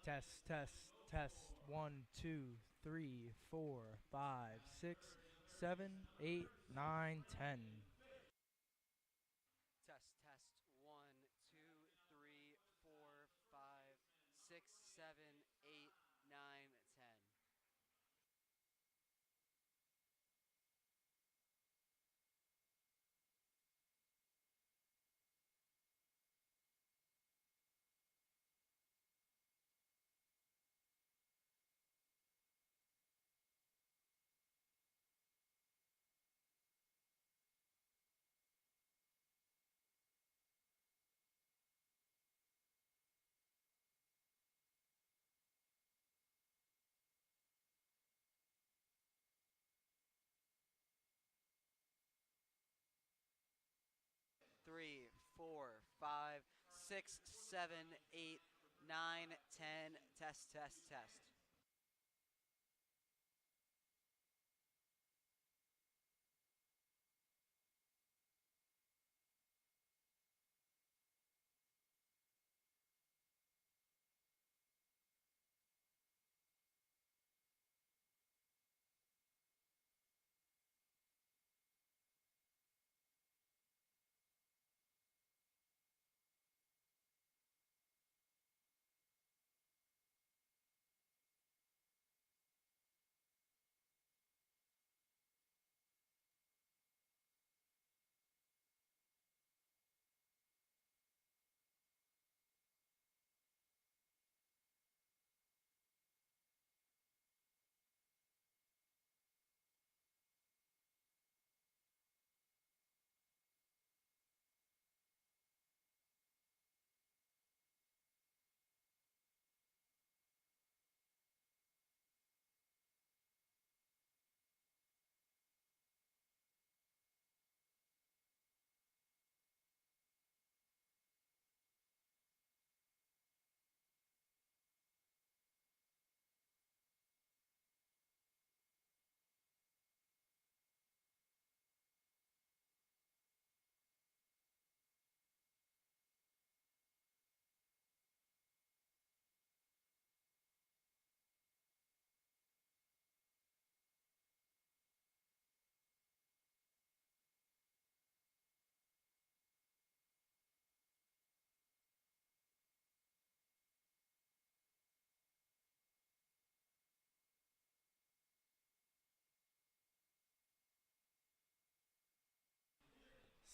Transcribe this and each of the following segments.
Test, test, test. 1, 2, 3, 4, 5, 6, 7, 8, 9, 10. Test, test. 1, 2, 3, 4, 5, 6, 7, 8, 9, 10. 3, 4, 5, 6, 7, 8, 9, 10. Test, test, test.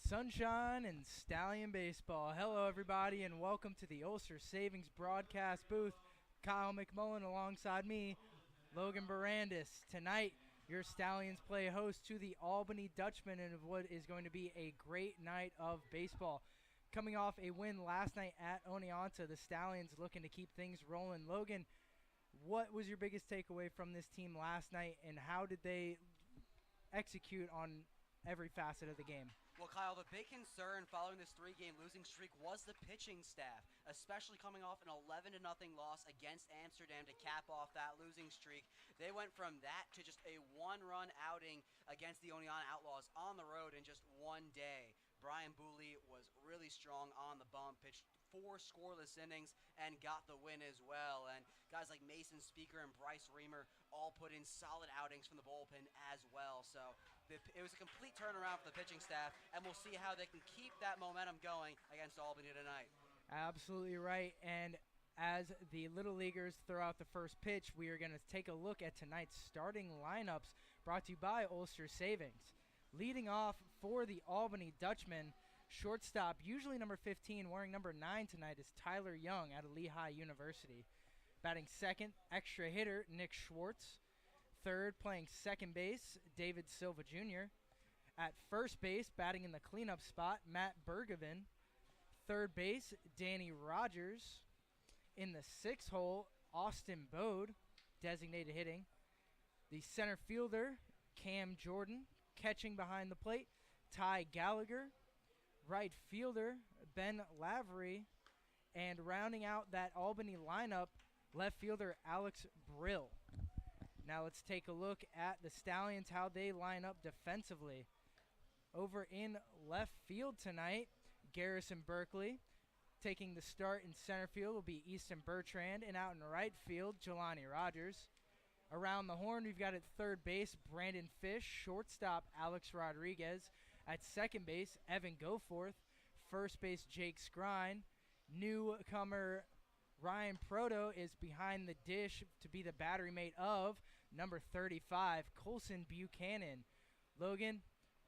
Sunshine and Stallion Baseball. Hello, everybody, and welcome to the Ulster Savings broadcast booth. Kyle McMullen alongside me, Logan Barandis. Tonight, your Stallions play host to the Albany Dutchmen in what is going to be a great night of baseball. Coming off a win last night at Oneonta, the Stallions looking to keep things rolling. Logan, what was your biggest takeaway from this team last night, and how did they execute on every facet of the game? Well, Kyle, the big concern following this three-game losing streak was the pitching staff, especially coming off an 11-0 loss against Amsterdam to cap off that losing streak. They went from that to just a one-run outing against the Oneonta Outlaws on the road in just one day. Brian Booley was really strong on the bump, pitched 4 scoreless innings and got the win as well. And guys like Mason Speaker and Bryce Reamer all put in solid outings from the bullpen as well. So it was a complete turnaround for the pitching staff, and we'll see how they can keep that momentum going against Albany tonight. Absolutely right. And as the Little Leaguers throw out the first pitch, we are going to take a look at tonight's starting lineups brought to you by Ulster Savings. Leading off for the Albany Dutchmen, shortstop, usually number 15, wearing number 9 tonight, is Tyler Young out of Lehigh University. Batting second, extra hitter Nick Schwartz. Third, playing second base, David Silva Jr. At first base, batting in the cleanup spot, Matt Bergevin. Third base, Danny Rogers. In the sixth hole, Austin Bode, designated hitting. The center fielder, Cam Jordan. Catching behind the plate, Ty Gallagher. Right fielder, Ben Lavery. And rounding out that Albany lineup, left fielder Alex Brill. Now let's take a look at the Stallions, how they line up defensively. Over in left field tonight, Garrison Berkeley. Taking the start in center field will be Easton Bertrand, and out in right field, Jelani Rogers. Around the horn, we've got at third base, Brandon Fish, shortstop, Alex Rodriguez. At second base, Evan Goforth. First base, Jake Skrine. Newcomer Ryan Proto is behind the dish to be the battery mate of number 35, Colson Buchanan. Logan,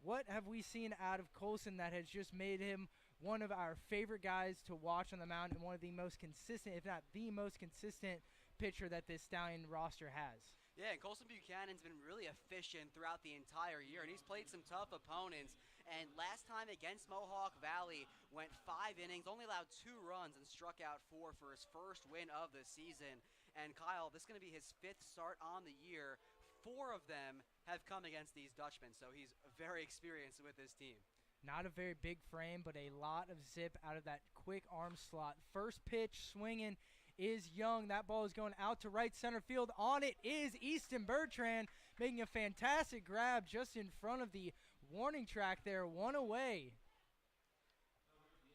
what have we seen out of Colson that has just made him one of our favorite guys to watch on the mound and one of the most consistent, if not the most consistent, pitcher that this Stallion roster has? Yeah, and Colson Buchanan's been really efficient throughout the entire year, and he's played some tough opponents. And last time against Mohawk Valley, went 5 innings, only allowed 2 runs, and struck out 4 for his first win of the season. And Kyle, this is going to be his 5th start on the year. 4 of them have come against these Dutchmen, so he's very experienced with this team. Not a very big frame, but a lot of zip out of that quick arm slot. First pitch swinging is Young. That ball is going out to right center field. On it is Easton Bertrand, making a fantastic grab just in front of the warning track there, 1 away.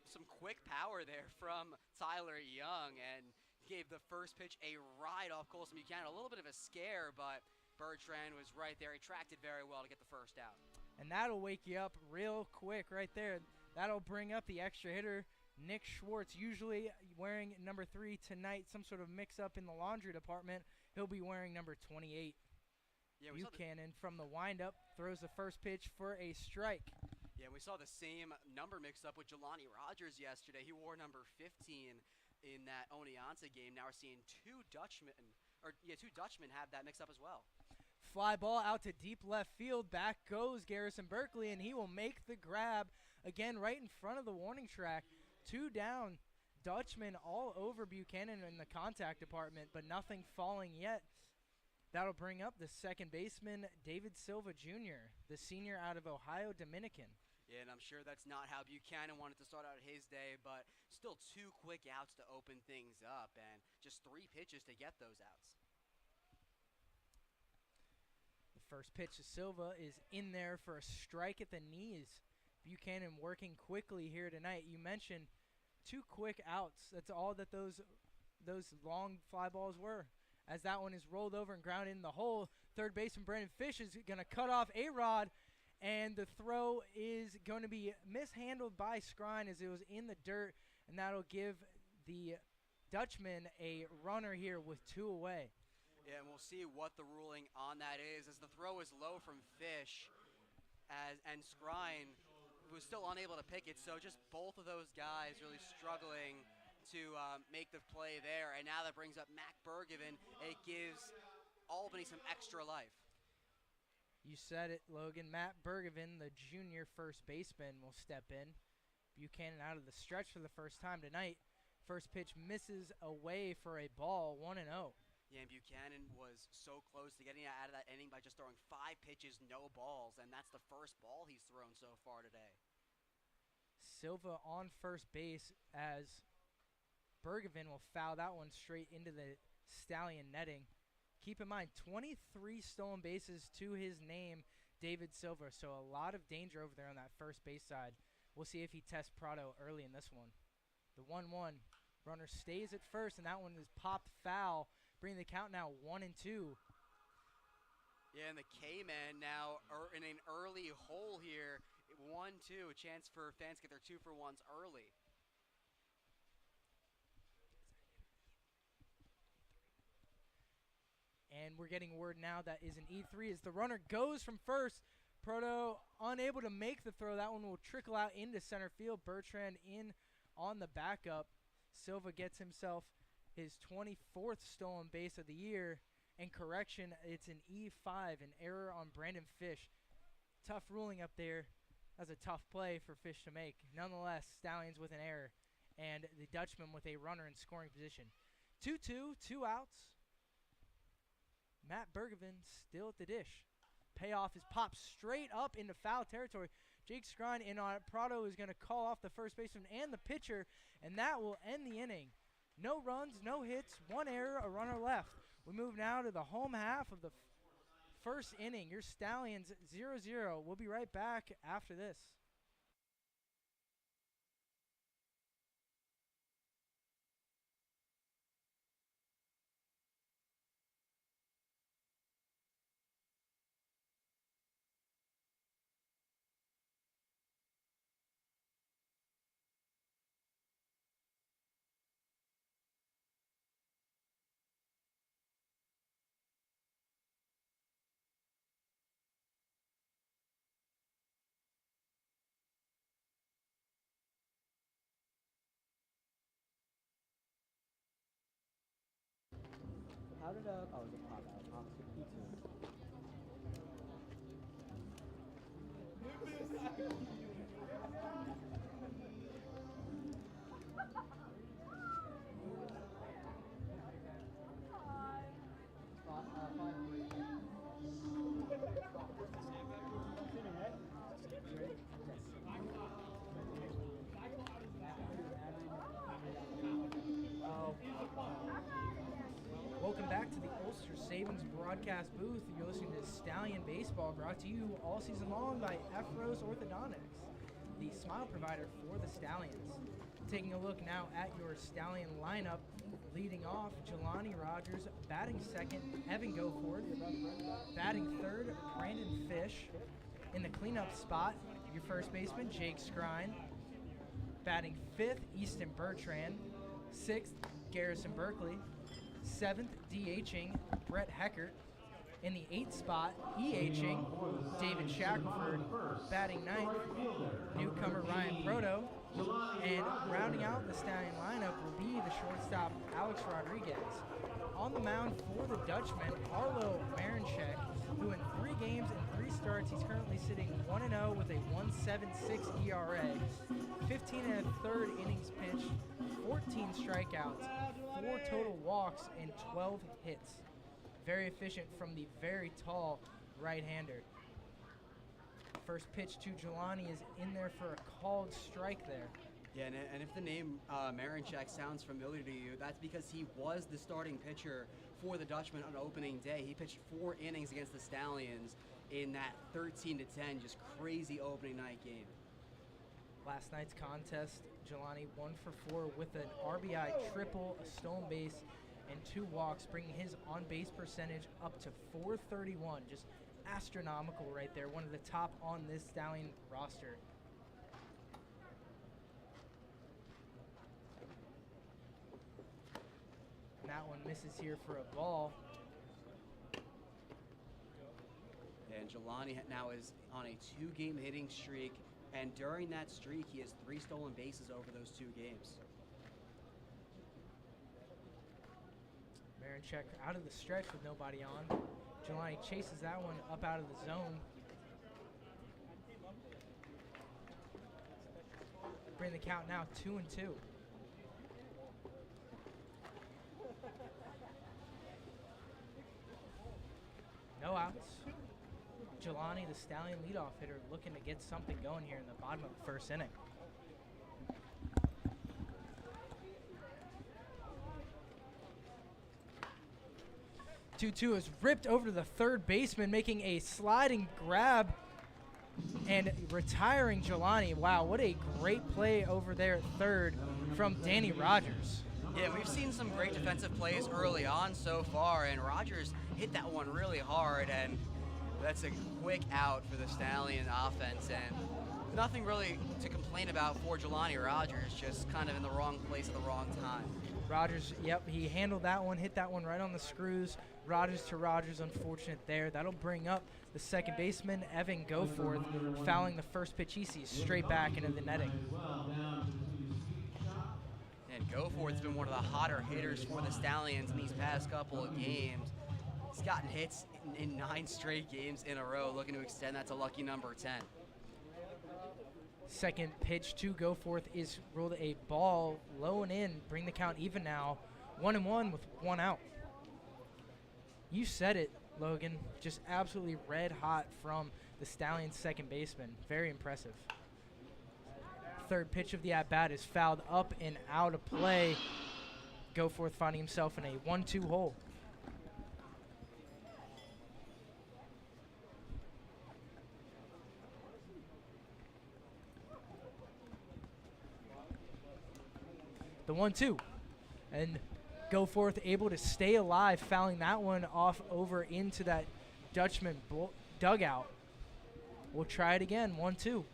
Some quick power there from Tyler Young, and gave the first pitch a ride off Colson Buchanan. A little bit of a scare, but Bertrand was right there. He tracked it very well to get the first out. And that'll wake you up real quick right there. That'll bring up the extra hitter, Nick Schwartz, usually wearing number 3 tonight. Some sort of mix-up in the laundry department. He'll be wearing number 28. Yeah, Buchanan from the windup throws the first pitch for a strike. Yeah, we saw the same number mix-up with Jelani Rogers yesterday. He wore number 15 in that Oneonta game. Now we're seeing two Dutchmen have that mix-up as well. Fly ball out to deep left field. Back goes Garrison Berkeley, and he will make the grab again right in front of the warning track. 2 down. Dutchmen all over Buchanan in the contact department, but nothing falling yet. That'll bring up the second baseman, David Silva Jr., the senior out of Ohio Dominican. Yeah, and I'm sure that's not how Buchanan wanted to start out his day, but still 2 quick outs to open things up, and just 3 pitches to get those outs. First pitch to Silva is in there for a strike at the knees. Buchanan working quickly here tonight. You mentioned 2 quick outs. That's all that those long fly balls were. As that one is rolled over and grounded in the hole, third baseman Brandon Fish is going to cut off A-Rod, and the throw is going to be mishandled by Skrine as it was in the dirt, and that'll give the Dutchman a runner here with 2 away. Yeah, and we'll see what the ruling on that is, as the throw is low from Fish, and Skrine was still unable to pick it. So just both of those guys really struggling to make the play there. And now that brings up Mac Bergevin. It gives Albany some extra life. You said it, Logan. Matt Bergevin, the junior first baseman, will step in. Buchanan out of the stretch for the first time tonight. First pitch misses away for a ball, 1-0. Yeah, and Buchanan was so close to getting out of that inning by just throwing 5 pitches, no balls, and that's the first ball he's thrown so far today. Silva on first base as Bergevin will foul that one straight into the Stallion netting. Keep in mind, 23 stolen bases to his name, David Silva, so a lot of danger over there on that first base side. We'll see if he tests Prado early in this one. The 1-1, runner stays at first, and that one is popped foul, bringing the count now 1-2. Yeah, and the K-Men now are in an early hole here. 1-2, a chance for fans to get their 2-for-1s early. And we're getting word now that is an E3 as the runner goes from first. Proto unable to make the throw. That one will trickle out into center field. Bertrand in on the backup. Silva gets himself his 24th stolen base of the year. And correction, it's an E5, an error on Brandon Fish. Tough ruling up there. That's a tough play for Fish to make. Nonetheless, Stallions with an error. And the Dutchman with a runner in scoring position. 2-2, 2 outs. Matt Bergevin still at the dish. Payoff is popped straight up into foul territory. Jake Skrine in on it. Prado is going to call off the first baseman and the pitcher, and that will end the inning. No runs, no hits, 1 error, a runner left. We move now to the home half of the first inning. Your Stallions 0-0. We'll be right back after this. How did oh, it was a pop out. Opposite P2. Welcome back to the Ulster Savings broadcast booth. You're listening to Stallion Baseball, brought to you all season long by Efros Orthodontics, the smile provider for the Stallions. Taking a look now at your Stallion lineup, leading off, Jelani Rogers, batting second, Evan Goforth, batting third, Brandon Fish. In the cleanup spot, your first baseman, Jake Skrine, batting fifth, Easton Bertrand, sixth, Garrison Berkeley, seventh, DHing, Brett Heckert. In the eighth spot, EHing, David Shackelford. Batting ninth, newcomer Ryan Proto. And rounding out the Stallion lineup will be the shortstop, Alex Rodriguez. On the mound for the Dutchmen, Arlo Marinchek, who in 3 games and 3 starts, he's currently sitting 1-0 with a 1.76 ERA, 15 and a third innings pitched, 14 strikeouts, 4 total walks, and 12 hits. Very efficient from the very tall right-hander. First pitch to Jelani is in there for a called strike there. Yeah, and if the name Marinchak sounds familiar to you, that's because he was the starting pitcher for the Dutchmen on opening day. He pitched 4 innings against the Stallions in that 13-10, just crazy opening night game. Last night's contest, Jelani 1 for 4 with an RBI triple, a stolen base, and 2 walks, bringing his on-base percentage up to .431. Just astronomical right there, one of the top on this Stallion roster. And that one misses here for a ball. And Jelani now is on a 2-game hitting streak, and during that streak, he has 3 stolen bases over those 2 games. Marinchek out of the stretch with nobody on. Jelani chases that one up out of the zone. Bring the count now 2-2. No outs. Jelani, the Stallion leadoff hitter, looking to get something going here in the bottom of the first inning. Two is ripped over to the third baseman, making a sliding grab and retiring Jelani. Wow, what a great play over there at third from Danny Rogers. Yeah, we've seen some great defensive plays early on so far, and Rogers hit that one really hard, and that's a quick out for the Stallion offense, and nothing really to complain about for Jelani Rogers, just kind of in the wrong place at the wrong time. Rogers, yep, he handled that one, hit that one right on the screws. Rogers to Rogers, unfortunate there. That'll bring up the second baseman, Evan Goforth, fouling the first pitch he sees straight back into the netting. And Goforth's been one of the hotter hitters for the Stallions in these past couple of games. He's gotten hits in 9 straight games in a row, looking to extend that to lucky number 10. Second pitch to Goforth is ruled a ball, low and in, bring the count even now, 1-1 with 1 out. You said it, Logan, just absolutely red hot from the Stallions' second baseman. Very impressive. Third pitch of the at-bat is fouled up and out of play. Goforth finding himself in a 1-2 hole. The 1-2. And Goforth able to stay alive, fouling that one off over into that Dutchman dugout. We'll try it again, 1-2.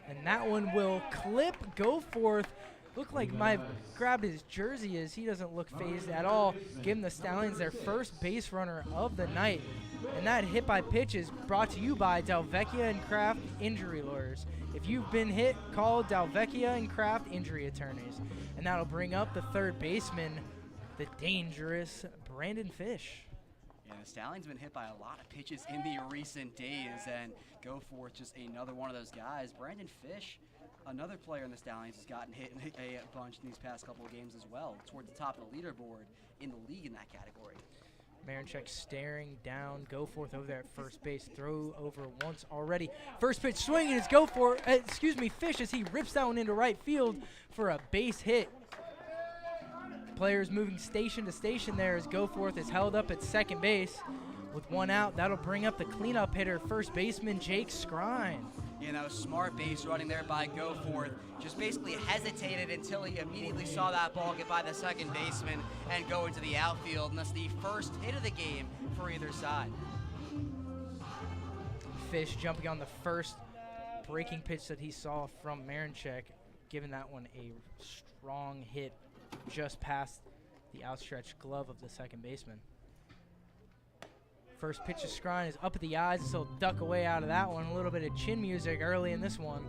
And that one will clip Goforth looked like my grabbed his jersey as he doesn't look phased at all, giving the Stallions their first base runner of the night. And that hit by pitch is brought to you by Delvecchia and Kraft Injury Lawyers. If you've been hit, call Delvecchia and Kraft Injury Attorneys. And that'll bring up the third baseman, the dangerous Brandon Fish. Yeah, the Stallions been hit by a lot of pitches in the recent days, and go forth just another one of those guys. Brandon Fish, another player in the Stallions, has gotten hit a bunch in these past couple of games as well, toward the top of the leaderboard in the league in that category. Marinchek staring down Goforth over there at first base. Throw over once already. First pitch swinging is Fish as he rips that one into right field for a base hit. Players moving station to station there as Goforth is held up at second base. With one out, that'll bring up the cleanup hitter, first baseman Jake Scrine. Yeah, that was smart base running there by Goforth. Just basically hesitated until he immediately saw that ball get by the second baseman and go into the outfield. And that's the first hit of the game for either side. Fish jumping on the first breaking pitch that he saw from Marinchek, giving that one a strong hit just past the outstretched glove of the second baseman. First pitch to Scrine is up at the eyes, so he'll duck away out of that one. A little bit of chin music early in this one.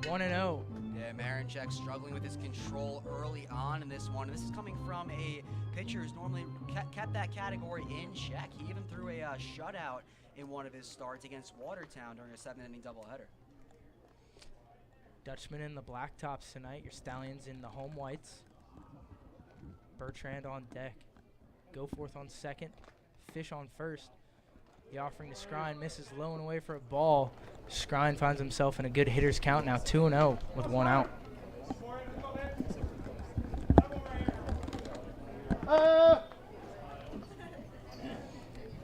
1-0. Yeah, Marinchek struggling with his control early on in this one. This is coming from a pitcher who's normally kept that category in check. He even threw a shutout in one of his starts against Watertown during a 7-inning doubleheader. Dutchmen in the blacktops tonight. Your Stallions in the home whites. Bertrand on deck. Goforth on second. Fish on first. The offering to Scrine misses low and away for a ball. Scrine finds himself in a good hitter's count now, 2-0 with one out.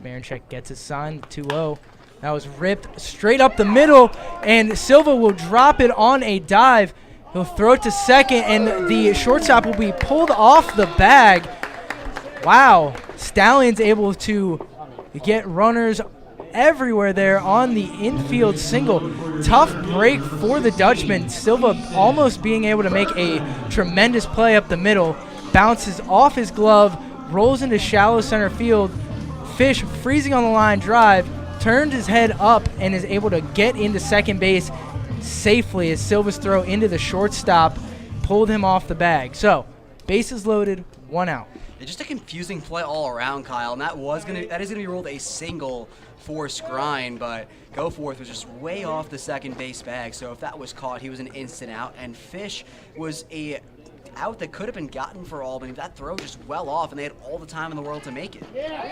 Marinchek gets his sign, 2-0. That was ripped straight up the middle, and Silva will drop it on a dive. He'll throw it to second, and the shortstop will be pulled off the bag. Wow, Stallions able to get runners everywhere there on the infield single. Tough break for the Dutchman. Silva almost being able to make a tremendous play up the middle. Bounces off his glove, rolls into shallow center field. Fish freezing on the line drive, turned his head up and is able to get into second base safely as Silva's throw into the shortstop pulled him off the bag. So, bases loaded, one out. Yeah, just a confusing play all around, Kyle, and that is gonna be ruled a single for Scrine, but Goforth was just way off the second base bag, so if that was caught, he was an instant out, and Fish was a out that could have been gotten for Albany. That throw just well off, and they had all the time in the world to make it.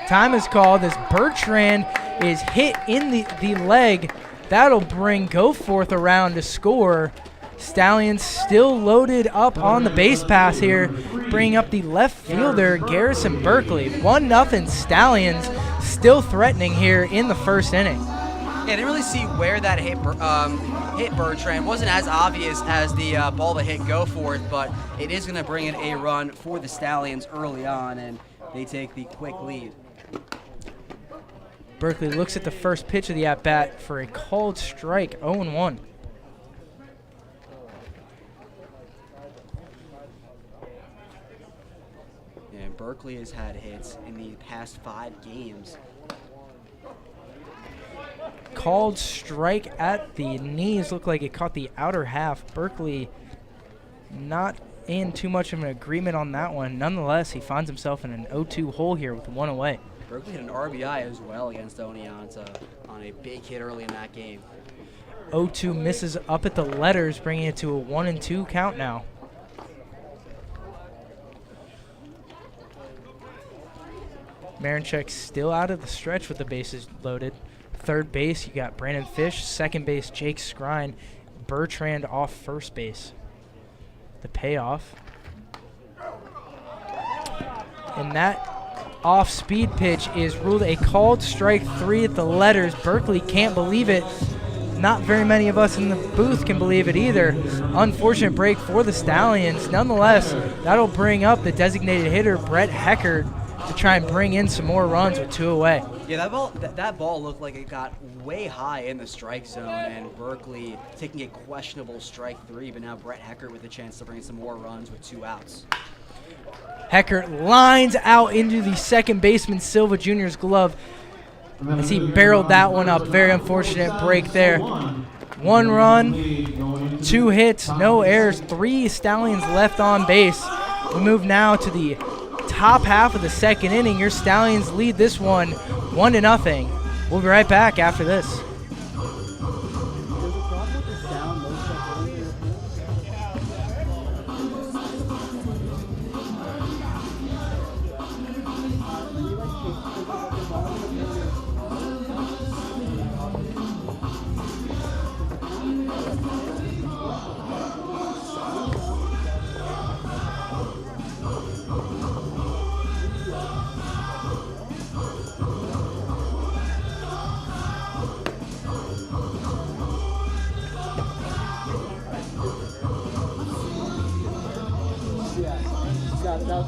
Time is called as Bertrand is hit in the leg. That'll bring Goforth around to score. Stallions still loaded up on the base pass here, bringing up the left fielder, Garrison Berkeley. 1-0 Stallions, still threatening here in the first inning. Yeah, I didn't really see where that hit Bertrand. Wasn't as obvious as the ball that hit Goforth, but it is going to bring in a run for the Stallions early on, and they take the quick lead. Berkeley looks at the first pitch of the at-bat for a called strike, 0-1. Yeah, Berkeley has had hits in the past 5 games. Called strike at the knees. Looked like it caught the outer half. Berkeley not in too much of an agreement on that one. Nonetheless, he finds himself in an 0-2 hole here with one away. Berkeley had an RBI as well against Oneonta on a big hit early in that game. 0-2 misses up at the letters, bringing it to a 1-2 count now. Marinchek still out of the stretch with the bases loaded. Third base, you got Brandon Fish. Second base, Jake Scrine. Bertrand off first base. The payoff. And that off-speed pitch is ruled a called strike 3 at the letters. Berkeley can't believe it. Not very many of us in the booth can believe it either. Unfortunate break for the Stallions. Nonetheless, that'll bring up the designated hitter, Brett Heckert, to try and bring in some more runs with 2 away. Yeah, that ball looked like it got way high in the strike zone, and Berkeley taking a questionable strike 3, but now Brett Heckert with a chance to bring in some more runs with 2 outs. Heckert lines out into the second baseman Silva Jr.'s glove as he barreled that one up. Very unfortunate break there. 1 run, 2 hits, no errors, 3 Stallions left on base. We move now to the top half of the second inning. Your Stallions lead this one 1-0. We'll be right back after this.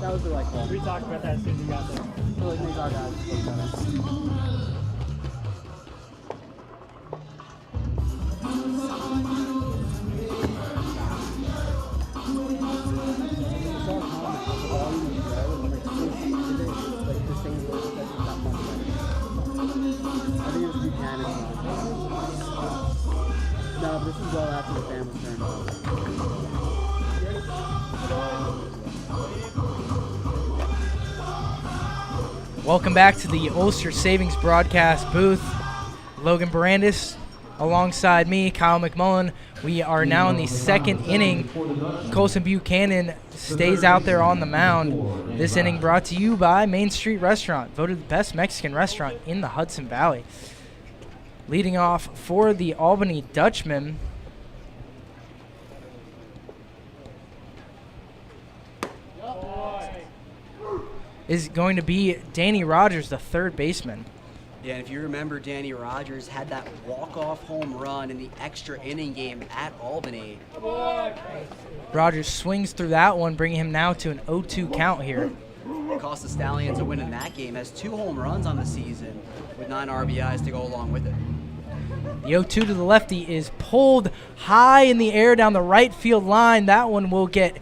That was the right call. We talked about that as soon as you got there. I feel like these our guys look better. No, but this is well after the fan was turned off. Welcome back to the Ulster Savings broadcast booth. Logan Barandis alongside me, Kyle McMullen. We are now in the second inning. Colson Buchanan stays out there on the mound. This inning brought to you by Main Street Restaurant, voted the best Mexican restaurant in the Hudson Valley. Leading off for the Albany Dutchmen, is going to be Danny Rogers, the third baseman. Yeah, and if you remember, Danny Rogers had that walk-off home run in the extra inning game at Albany. Rogers swings through that one, bringing him now to an 0-2 count here. It cost the Stallions a win in that game, has 2 home runs on the season with 9 RBIs to go along with it. The 0-2 to the lefty is pulled high in the air down the right field line. That one will get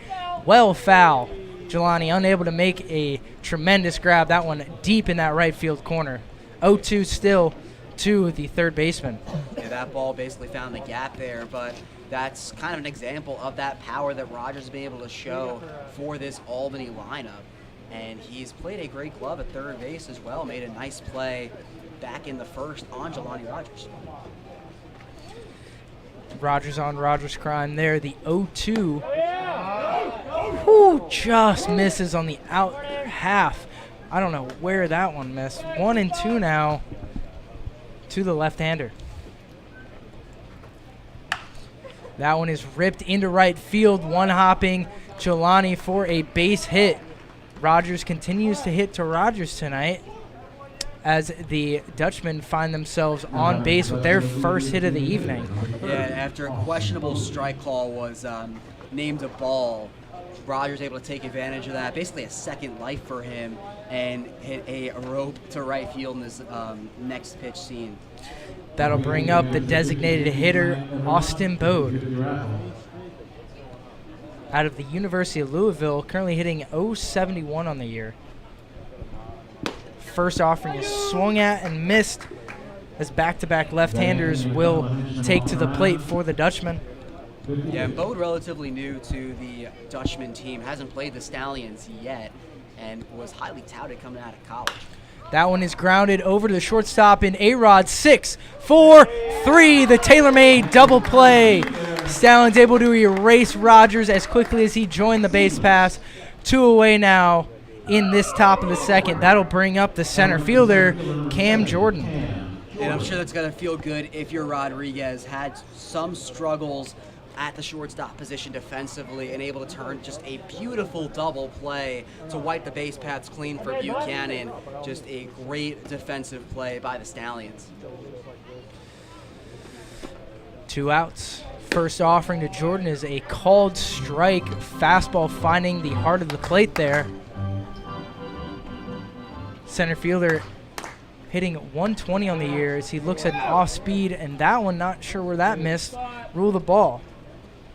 well foul. Jelani unable to make a tremendous grab. That one deep in that right field corner. 0-2 still to the third baseman. Yeah, that ball basically found the gap there, but that's kind of an example of that power that Rogers has been able to show for this Albany lineup. And he's played a great glove at third base as well. Made a nice play back in the first on Jelani Rogers. Rogers on Rogers crime there. The 0-2. Who just misses on the out half. I don't know where that one missed. 1-2 now to the left-hander. That one is ripped into right field. One-hopping Jelani for a base hit. Rogers continues to hit to Rogers tonight as the Dutchmen find themselves on base with their first hit of the evening. Yeah, after a questionable strike call was named a ball, Rogers able to take advantage of that. Basically a second life for him and hit a rope to right field in this next pitch scene. That'll bring up the designated hitter, Austin Bode, out of the University of Louisville, currently hitting .071 on the year. First offering is swung at and missed as back-to-back left-handers will take to the plate for the Dutchman. Yeah, and Bode relatively new to the Dutchman team, hasn't played the Stallions yet, and was highly touted coming out of college. That one is grounded over to the shortstop in A-Rod. 6, 4, 3, the tailor-made double play. Stallions able to erase Rogers as quickly as he joined the base pass. 2 away now in this top of the second. That'll bring up the center fielder, Cam Jordan. And I'm sure that's going to feel good if your Rodriguez had some struggles at the shortstop position defensively and able to turn just a beautiful double play to wipe the base paths clean for Buchanan. Just a great defensive play by the Stallions. 2 outs. First offering to Jordan is a called strike. Fastball finding the heart of the plate there. Center fielder hitting 120 on the year as he looks at an off speed, and that one, not sure where that missed. Rule the ball.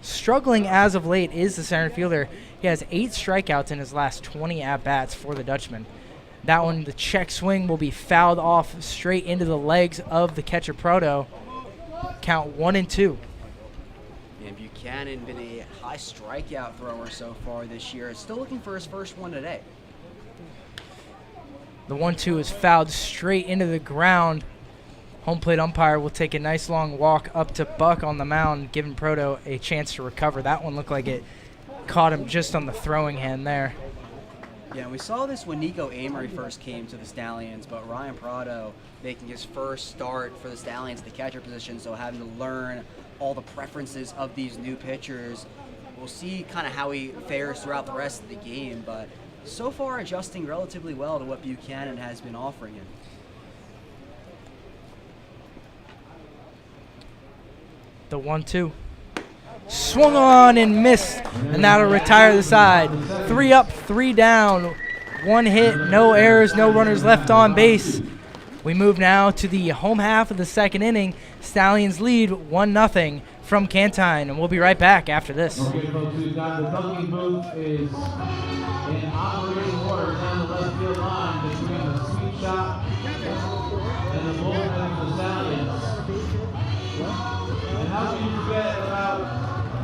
Struggling as of late is the center fielder. He has 8 strikeouts in his last 20 at-bats for the Dutchmen. That one, the check swing, will be fouled off straight into the legs of the catcher Proto. Count 1-2. And Buchanan been a high strikeout thrower so far this year. Still looking for his first one today. The 1-2 is fouled straight into the ground. Home plate umpire will take a nice long walk up to Buck on the mound, giving Proto a chance to recover. That one looked like it caught him just on the throwing hand there. Yeah, we saw this when Nico Amory first came to the Stallions, but Ryan Prado making his first start for the Stallions at the catcher position, so having to learn all the preferences of these new pitchers. We'll see kind of how he fares throughout the rest of the game, but so far adjusting relatively well to what Buchanan has been offering him. The 1-2. Swung on and missed, and that'll retire the side. 3 up, 3 down. 1 hit, no errors, no runners left on base. We move now to the home half of the second inning. Stallions lead 1-0 from Cantine, and we'll be right back after this. Okay, folks, we've got the dunking booth is in operating order down the left field line between the sweet shop and the bullpen of the Stallions. And how can you forget about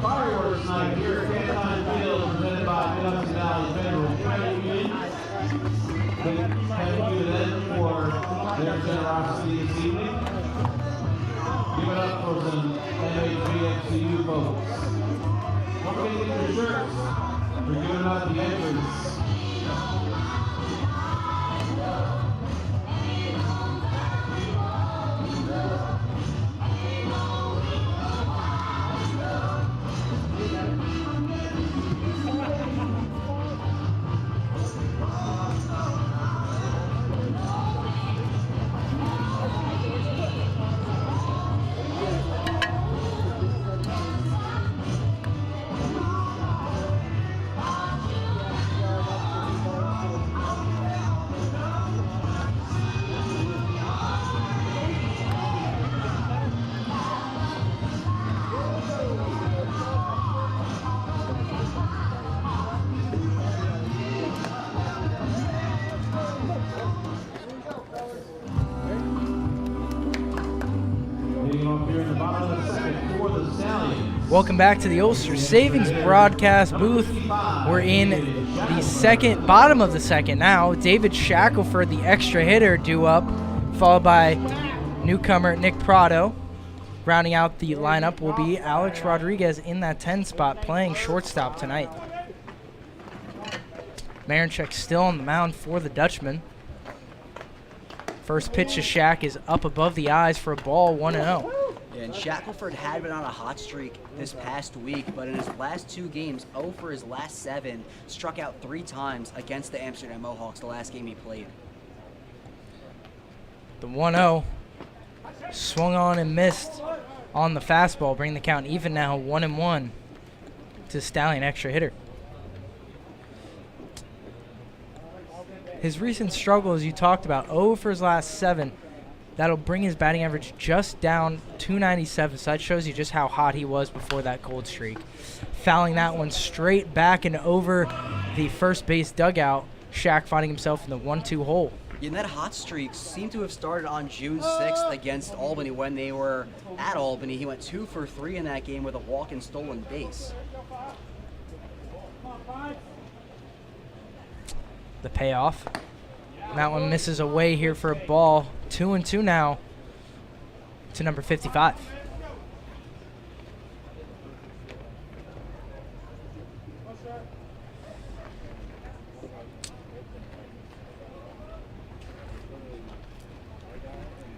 fireworks night here at Cantine Field, presented by Dutchmen Valley Federal Credit Union. Thank you to them for their generosity this evening. Give it up for some MHBFCU folks. Don't forget to get your shirts. We're giving out the entrance. Welcome back to the Ulster Savings broadcast booth. We're in the bottom of the second now. David Shackelford, the extra hitter, due up, followed by newcomer Nick Prado. Rounding out the lineup will be Alex Rodriguez in that 10 spot, playing shortstop tonight. Marinchek still on the mound for the Dutchmen. First pitch to Shack is up above the eyes for a ball, 1-0. Yeah, and Shackelford had been on a hot streak this past week, but in his last 2 games, 0 for his last 7, struck out 3 times against the Amsterdam Mohawks the last game he played. The 1-0 swung on and missed on the fastball, bringing the count even now, 1-1 to Stallion, extra hitter. His recent struggle, as you talked about, 0 for his last 7. That'll bring his batting average just down 297, so that shows you just how hot he was before that cold streak. Fouling that one straight back and over the first base dugout. Shaq finding himself in the 1-2 hole. Yeah, and that hot streak seemed to have started on June 6th against Albany when they were at Albany. He went 2 for 3 in that game with a walk and stolen base. The payoff. That one misses away here for a ball. 2-2 now to number 55.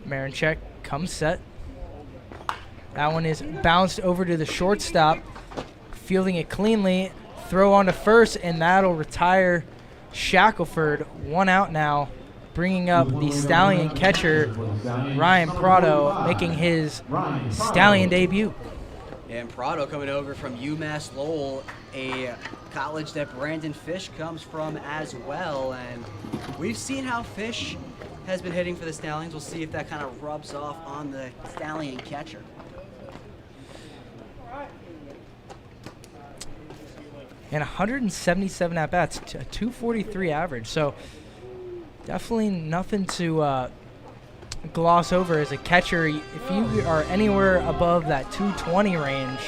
Marinchek comes set. That one is bounced over to the shortstop, fielding it cleanly. Throw on to first, and that'll retire Shackelford. 1 out now, bringing up the Stallion catcher, Ryan Prado, making his Stallion debut. And Prado coming over from UMass Lowell, a college that Brandon Fish comes from as well. And we've seen how Fish has been hitting for the Stallions. We'll see if that kind of rubs off on the Stallion catcher. And 177 at-bats, a 243 average. So definitely nothing to gloss over as a catcher. If you are anywhere above that 220 range,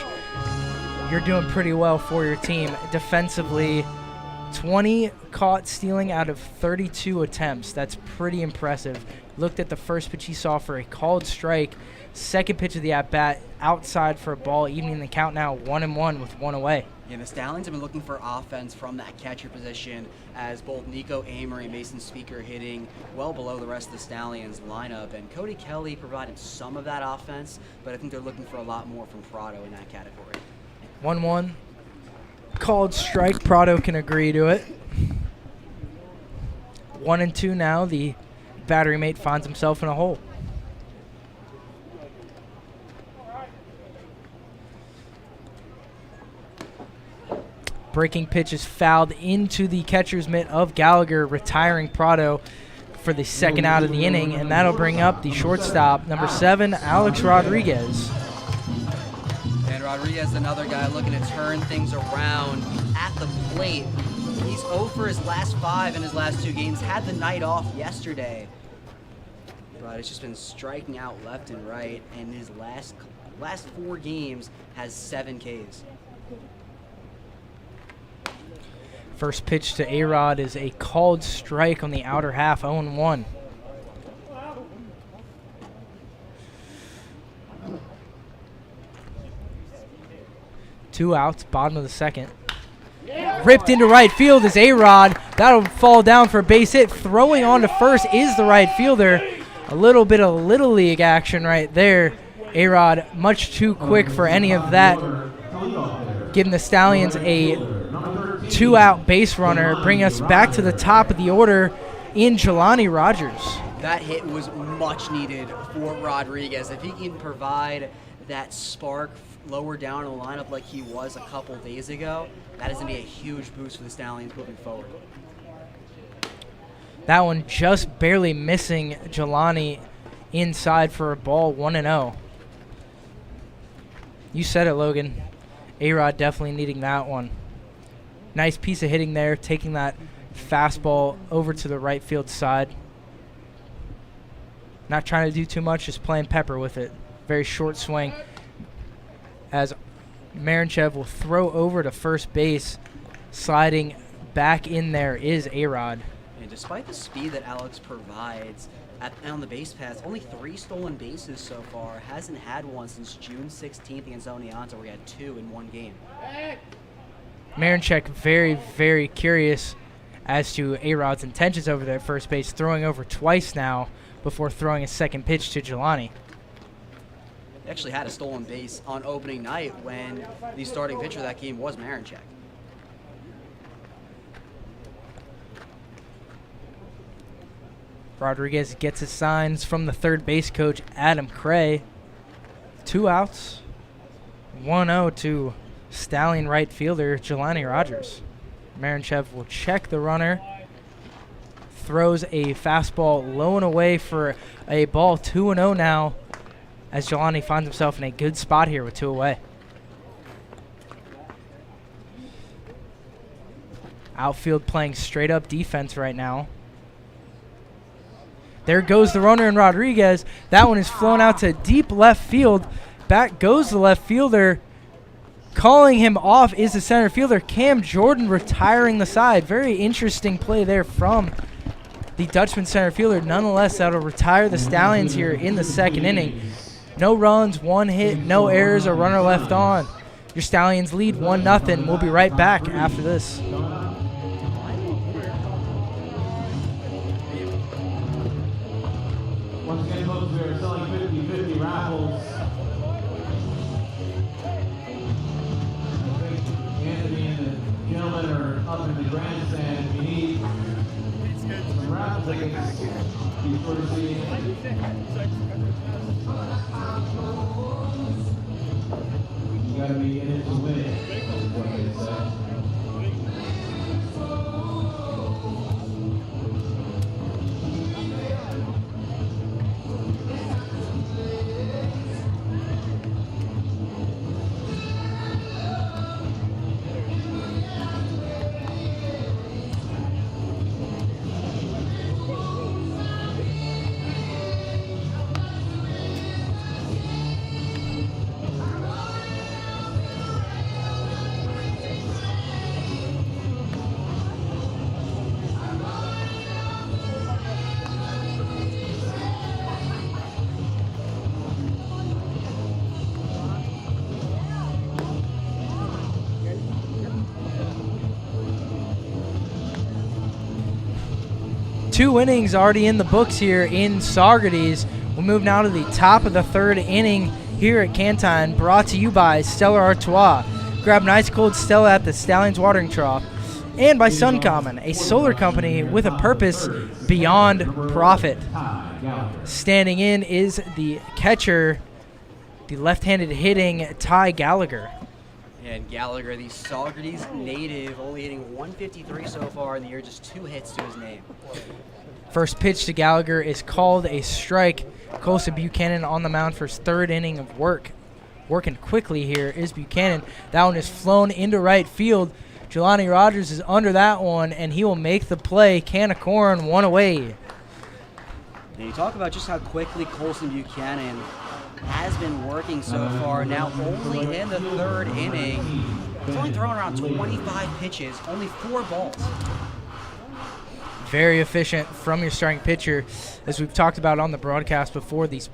you're doing pretty well for your team. Defensively, 20 caught stealing out of 32 attempts. That's pretty impressive. Looked at the first pitch he saw for a called strike. Second pitch of the at-bat, outside for a ball, evening the count now 1-1 with one away. Yeah, the Stallions have been looking for offense from that catcher position, as both Nico Amory and Mason Speaker hitting well below the rest of the Stallions lineup. And Cody Kelly provided some of that offense, but I think they're looking for a lot more from Prado in that category. 1-1. Called strike. Prado can agree to it. 1-2 now. The battery mate finds himself in a hole. Breaking pitch is fouled into the catcher's mitt of Gallagher, retiring Prado for the second out of the inning, and that'll bring up the shortstop, number 7, Alex Rodriguez. And Rodriguez, another guy looking to turn things around at the plate. He's 0 for his last 5 in his last 2 games. Had the night off yesterday, but it's just been striking out left and right. And his last 4 games has 7 Ks. First pitch to A-Rod is a called strike on the outer half, 0-1. Two outs, bottom of the second. Ripped into right field is A-Rod. That'll fall down for a base hit. Throwing on to first is the right fielder. A little bit of Little League action right there. A-Rod much too quick for any of that. Giving the Stallions a 2-out base runner, bring us back to the top of the order in Jelani Rogers. That hit was much needed for Rodriguez. If he can provide that spark lower down in the lineup like he was a couple days ago, that is going to be a huge boost for the Stallions moving forward. That one just barely missing Jelani inside for a ball, 1-0. You said it, Logan. A-Rod definitely needing that one. Nice piece of hitting there, taking that fastball over to the right field side. Not trying to do too much, just playing pepper with it. Very short swing. As Marinchev will throw over to first base, sliding back in there is A-Rod. And despite the speed that Alex provides on the base paths, only 3 stolen bases so far. Hasn't had one since June 16th against Oneonta, where he had 2 in 1 game. Marinchek very, very curious as to A-Rod's intentions over there at first base, throwing over twice now before throwing a second pitch to Jelani. He actually had a stolen base on opening night when the starting pitcher of that game was Marinchek. Rodriguez gets his signs from the third base coach, Adam Cray. 2 outs, 1-0 to Stallion right fielder Jelani Rogers. Marinchev will check the runner. Throws a fastball low and away for a ball, 2-0 now, as Jelani finds himself in a good spot here with 2 away. Outfield playing straight up defense right now. There goes the runner in Rodriguez. That one is flown out to deep left field. Back goes the left fielder. Calling him off is the center fielder, Cam Jordan, retiring the side. Very interesting play there from the Dutchman center fielder. Nonetheless, that'll retire the Stallions here in the second inning. No runs, 1 hit, no errors, a runner left on. Your Stallions lead 1-0. We'll be right back after this. Once again, folks, we are selling 50-50 raffles. Anthony and the gentlemen are up in the grandstand. If you need some raffle tickets, be sure to see. You gotta be in it to win it, is what they say. 2 innings already in the books here in Saugerties. We'll move now to the top of the 3rd inning here at Cantine, brought to you by Stella Artois. Grab an ice cold Stella at the Stallions watering trough. And by Suncommon, a solar company with a purpose beyond profit. Standing in is the catcher, the left-handed hitting Ty Gallagher. And Gallagher, the Saugerties native, only hitting 153 so far in the year, just 2 hits to his name. First pitch to Gallagher is called a strike. Colson Buchanan on the mound for his 3rd inning of work. Working quickly here is Buchanan. That one is flown into right field. Jelani Rogers is under that one, and he will make the play. Can of corn, 1 away. And you talk about just how quickly Colson Buchanan has been working so far. Now only in the 3rd inning. He's only thrown around 25 pitches, only 4 balls. Very efficient from your starting pitcher. As we've talked about on the broadcast before, these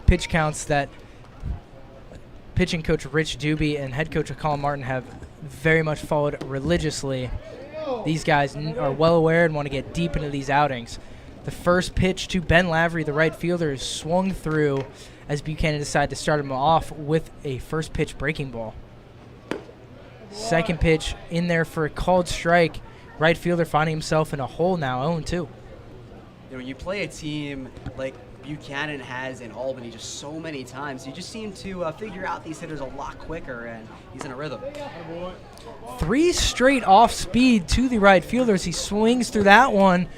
pitch counts that pitching coach Rich Doobie and head coach Colin Martin have very much followed religiously. These guys are well aware and want to get deep into these outings. The first pitch to Ben Lavery, the right fielder, is swung through as Buchanan decided to start him off with a first pitch breaking ball. Second pitch in there for a called strike. Right fielder finding himself in a hole now, 0-2. You know, when you play a team like Buchanan has in Albany just so many times, you just seem to figure out these hitters a lot quicker, and he's in a rhythm. 3 straight off speed to the right fielder as he swings through that one.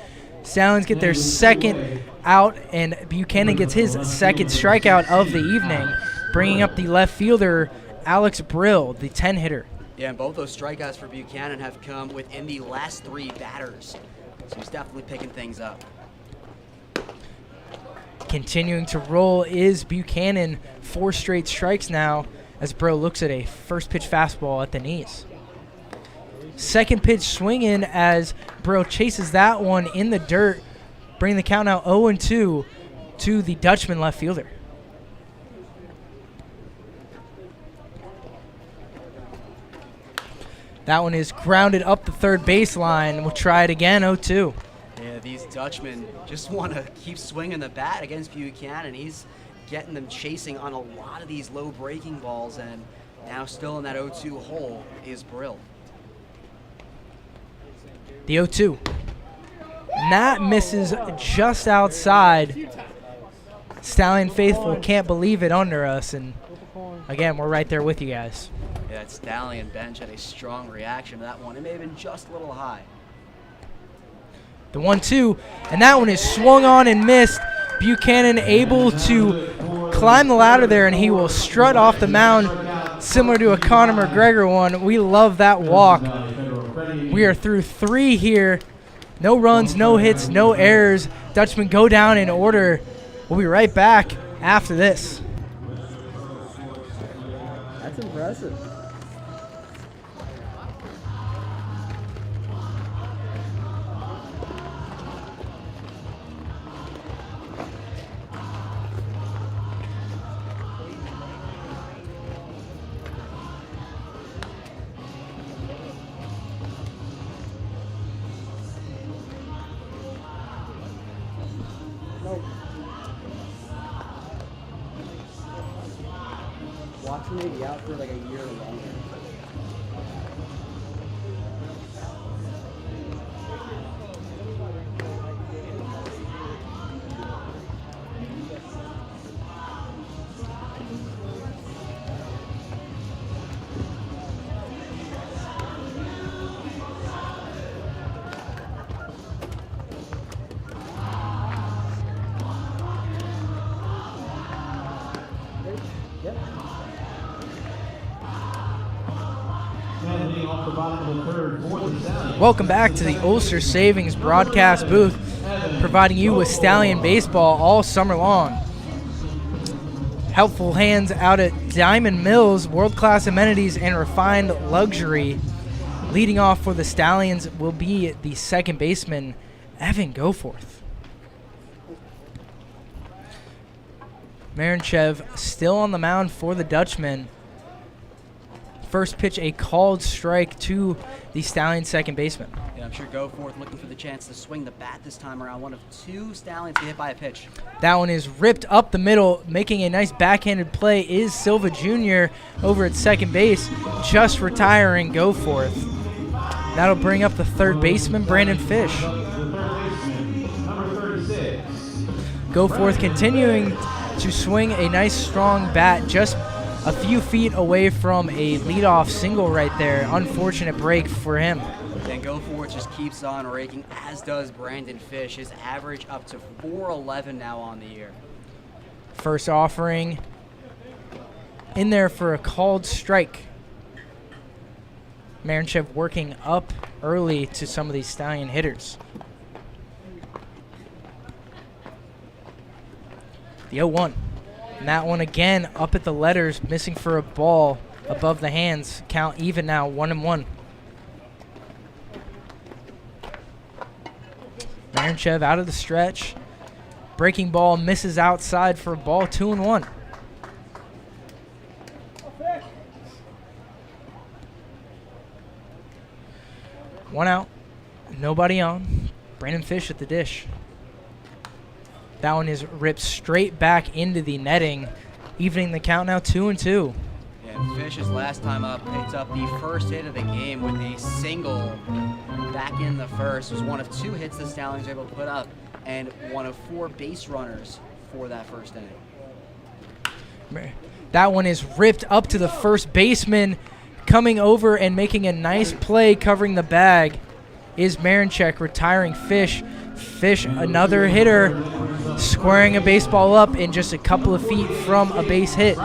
Stallions get their 2nd out, and Buchanan gets his 2nd strikeout of the evening, bringing up the left fielder, Alex Brill, the 10 hitter. Yeah, and both those strikeouts for Buchanan have come within the last 3 batters. So he's definitely picking things up. Continuing to roll is Buchanan. 4 straight strikes now as Brill looks at a first pitch fastball at the knees. Second pitch swing in as Brill chases that one in the dirt, bringing the count now 0-2 to the Dutchman left fielder. That one is grounded up the 3rd baseline. We'll try it again, 0-2. Yeah, these Dutchmen just want to keep swinging the bat against Buchanan. He's getting them chasing on a lot of these low breaking balls, and now still in that 0-2 hole is Brill. The 0-2. And that misses just outside. Stallion faithful can't believe it under us, and again, we're right there with you guys. Yeah, that Stallion bench had a strong reaction to that one. It may have been just a little high. The 1-2, and that one is swung on and missed. Buchanan able to climb the ladder there, and he will strut off the mound similar to a Conor McGregor one. We love that walk. We are through 3 here. No runs, no hits, no errors. Dutchmen go down in order. We'll be right back after this. That's impressive. Watson may be out for like a year or longer. bottom of the third for the Stallions. Welcome back to the Ulster Savings broadcast booth, providing you with Stallion baseball all summer long. Helpful hands out at Diamond Mills, world-class amenities and refined luxury. Leading off for the Stallions will be the second baseman, Evan Goforth. Marinchev still on the mound for the Dutchmen. First pitch, a called strike to the Stallion second baseman. Yeah, I'm sure Goforth looking for the chance to swing the bat this time around. One of two Stallions get hit by a pitch. That one is ripped up the middle. Making a nice backhanded play is Silva Jr. over at second base, just retiring Goforth. That'll bring up the third baseman, Brandon Fish. Goforth continuing to swing a nice strong bat, just a few feet away from a leadoff single right there. Unfortunate break for him. And Goforth just keeps on raking, as does Brandon Fish. His average up to .411 now on the year. First offering in there for a called strike. Marinchev working up early to some of these Stallion hitters. The 0-1. And that one again up at the letters, missing for a ball above the hands. Count even now, 1-1. Marinchev out of the stretch. Breaking ball misses outside for a ball, 2-1. One out, nobody on. Brandon Fish at the dish. That one is ripped straight back into the netting, evening the count now, 2-2. Yeah, Fish's last time up picked up the first hit of the game with a single back in the first. It was one of two hits the Stallions were able to put up and one of four base runners for that first inning. That one is ripped up to the first baseman. Coming over and making a nice play covering the bag is Marinchek, retiring Fish. Fish, another hitter, squaring a baseball up in just a couple of feet from a base hit.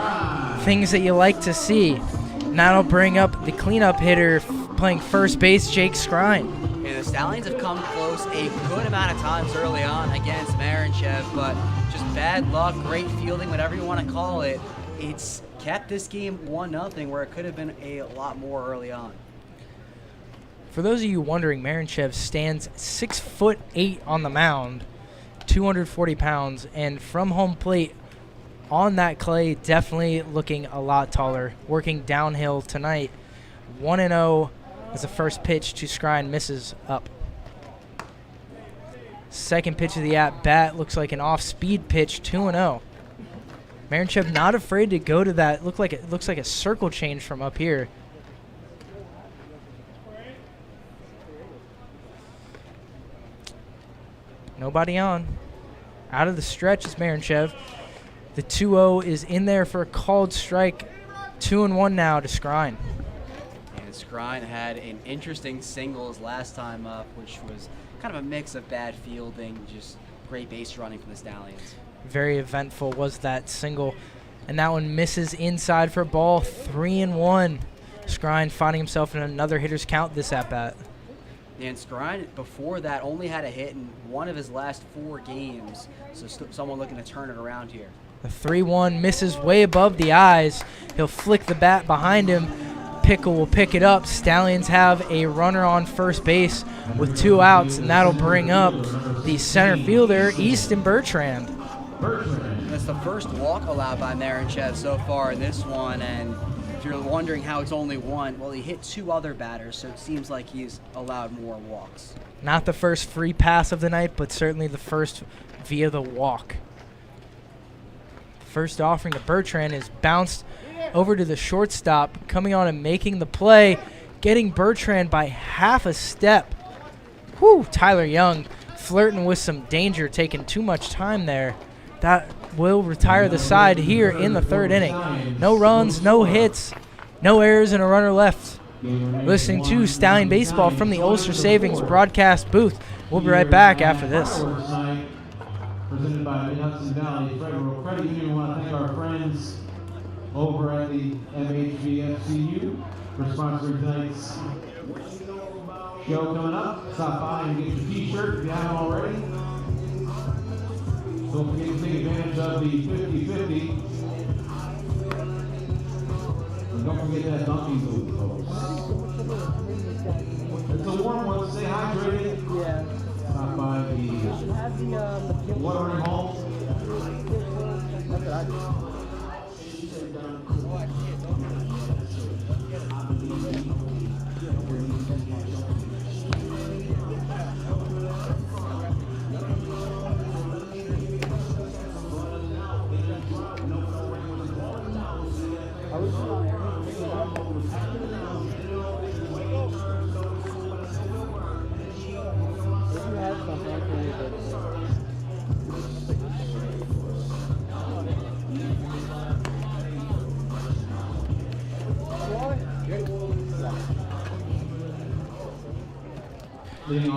Things that you like to see. And that'll bring up the cleanup hitter playing first base, Jake Skrine. Yeah, the Stallions have come close a good amount of times early on against Marinchev, but just bad luck, great fielding, whatever you want to call it. It's kept this game 1-0 where it could have been a lot more early on. For those of you wondering, Marinchev stands 6'8" on the mound, 240 pounds, and from home plate on that clay, definitely looking a lot taller. Working downhill tonight, 1-0 as the first pitch to Skrine misses up. Second pitch of the at-bat looks like an off-speed pitch, 2-0. Marinchev not afraid to go to that. Looks like a circle change from up here. Nobody on. Out of the stretch is Marinchev. The 2-0 is in there for a called strike. 2-1 now to Skrine. And Skrine had an interesting singles last time up, which was kind of a mix of bad fielding, just great base running from the Stallions. Very eventful was that single. And that one misses inside for a ball, 3-1. Skrine finding himself in another hitter's count this at-bat. And Skrine, before that, only had a hit in one of his last 4 games. So someone looking to turn it around here. The 3-1 misses way above the eyes. He'll flick the bat behind him. Pickle will pick it up. Stallions have a runner on first base with 2 outs, and that'll bring up the center fielder, Easton Bertrand. That's the first walk allowed by Marinchev so far in this one, and if you're wondering how it's only one, well, he hit 2 other batters, so it seems like he's allowed more walks. Not the first free pass of the night, but certainly the first via the walk. First offering to Bertrand is bounced over to the shortstop, coming on and making the play, getting Bertrand by half a step. Whew, Tyler Young flirting with some danger, taking too much time there. That will retire the side here in the 3rd inning. No runs, no hits, no errors, and a runner left. Listening to Stallion Baseball from the Ulster Savings broadcast booth. We'll be right back after this. Presented by Mid-Hudson Valley Federal Credit Union. I want to thank our friends over at the MHVFCU for sponsoring tonight's Show coming up. Stop by and get your t-shirt if you haven't already. Don't forget to take advantage of the 50-50. And don't forget that dunking move, folks. It's a warm one. Stay hydrated. Yeah. Stop by the watering hole. That's what I do.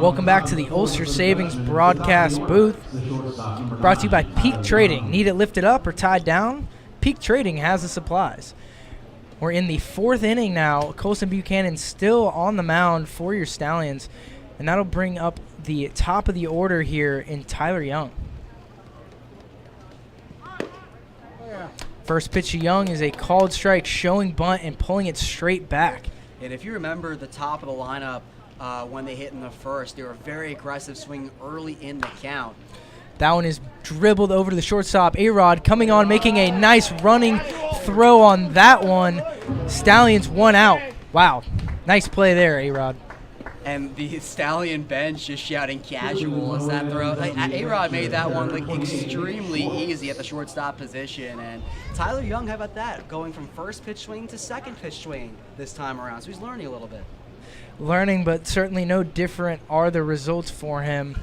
Welcome back to the Ulster Savings broadcast booth, brought to you by Peak Trading. Need it lifted up or tied down? Peak Trading has the supplies. We're in the fourth inning now. Colson Buchanan still on the mound for your Stallions, and that'll bring up the top of the order here in Tyler Young. First pitch to Young is a called strike, showing bunt and pulling it straight back. And if you remember the top of the lineup, when they hit in the first, they were very aggressive, swinging early in the count. That one is dribbled over to the shortstop. A-Rod coming on, making a nice running throw on that one. Stallions one out. Wow, nice play there, A-Rod. And the Stallion bench just shouting casual as that throw. A-Rod made that one look extremely easy at the shortstop position. And Tyler Young, how about that? Going from first pitch swing to second pitch swing this time around. So he's learning a little bit. Learning, but certainly no different are the results for him.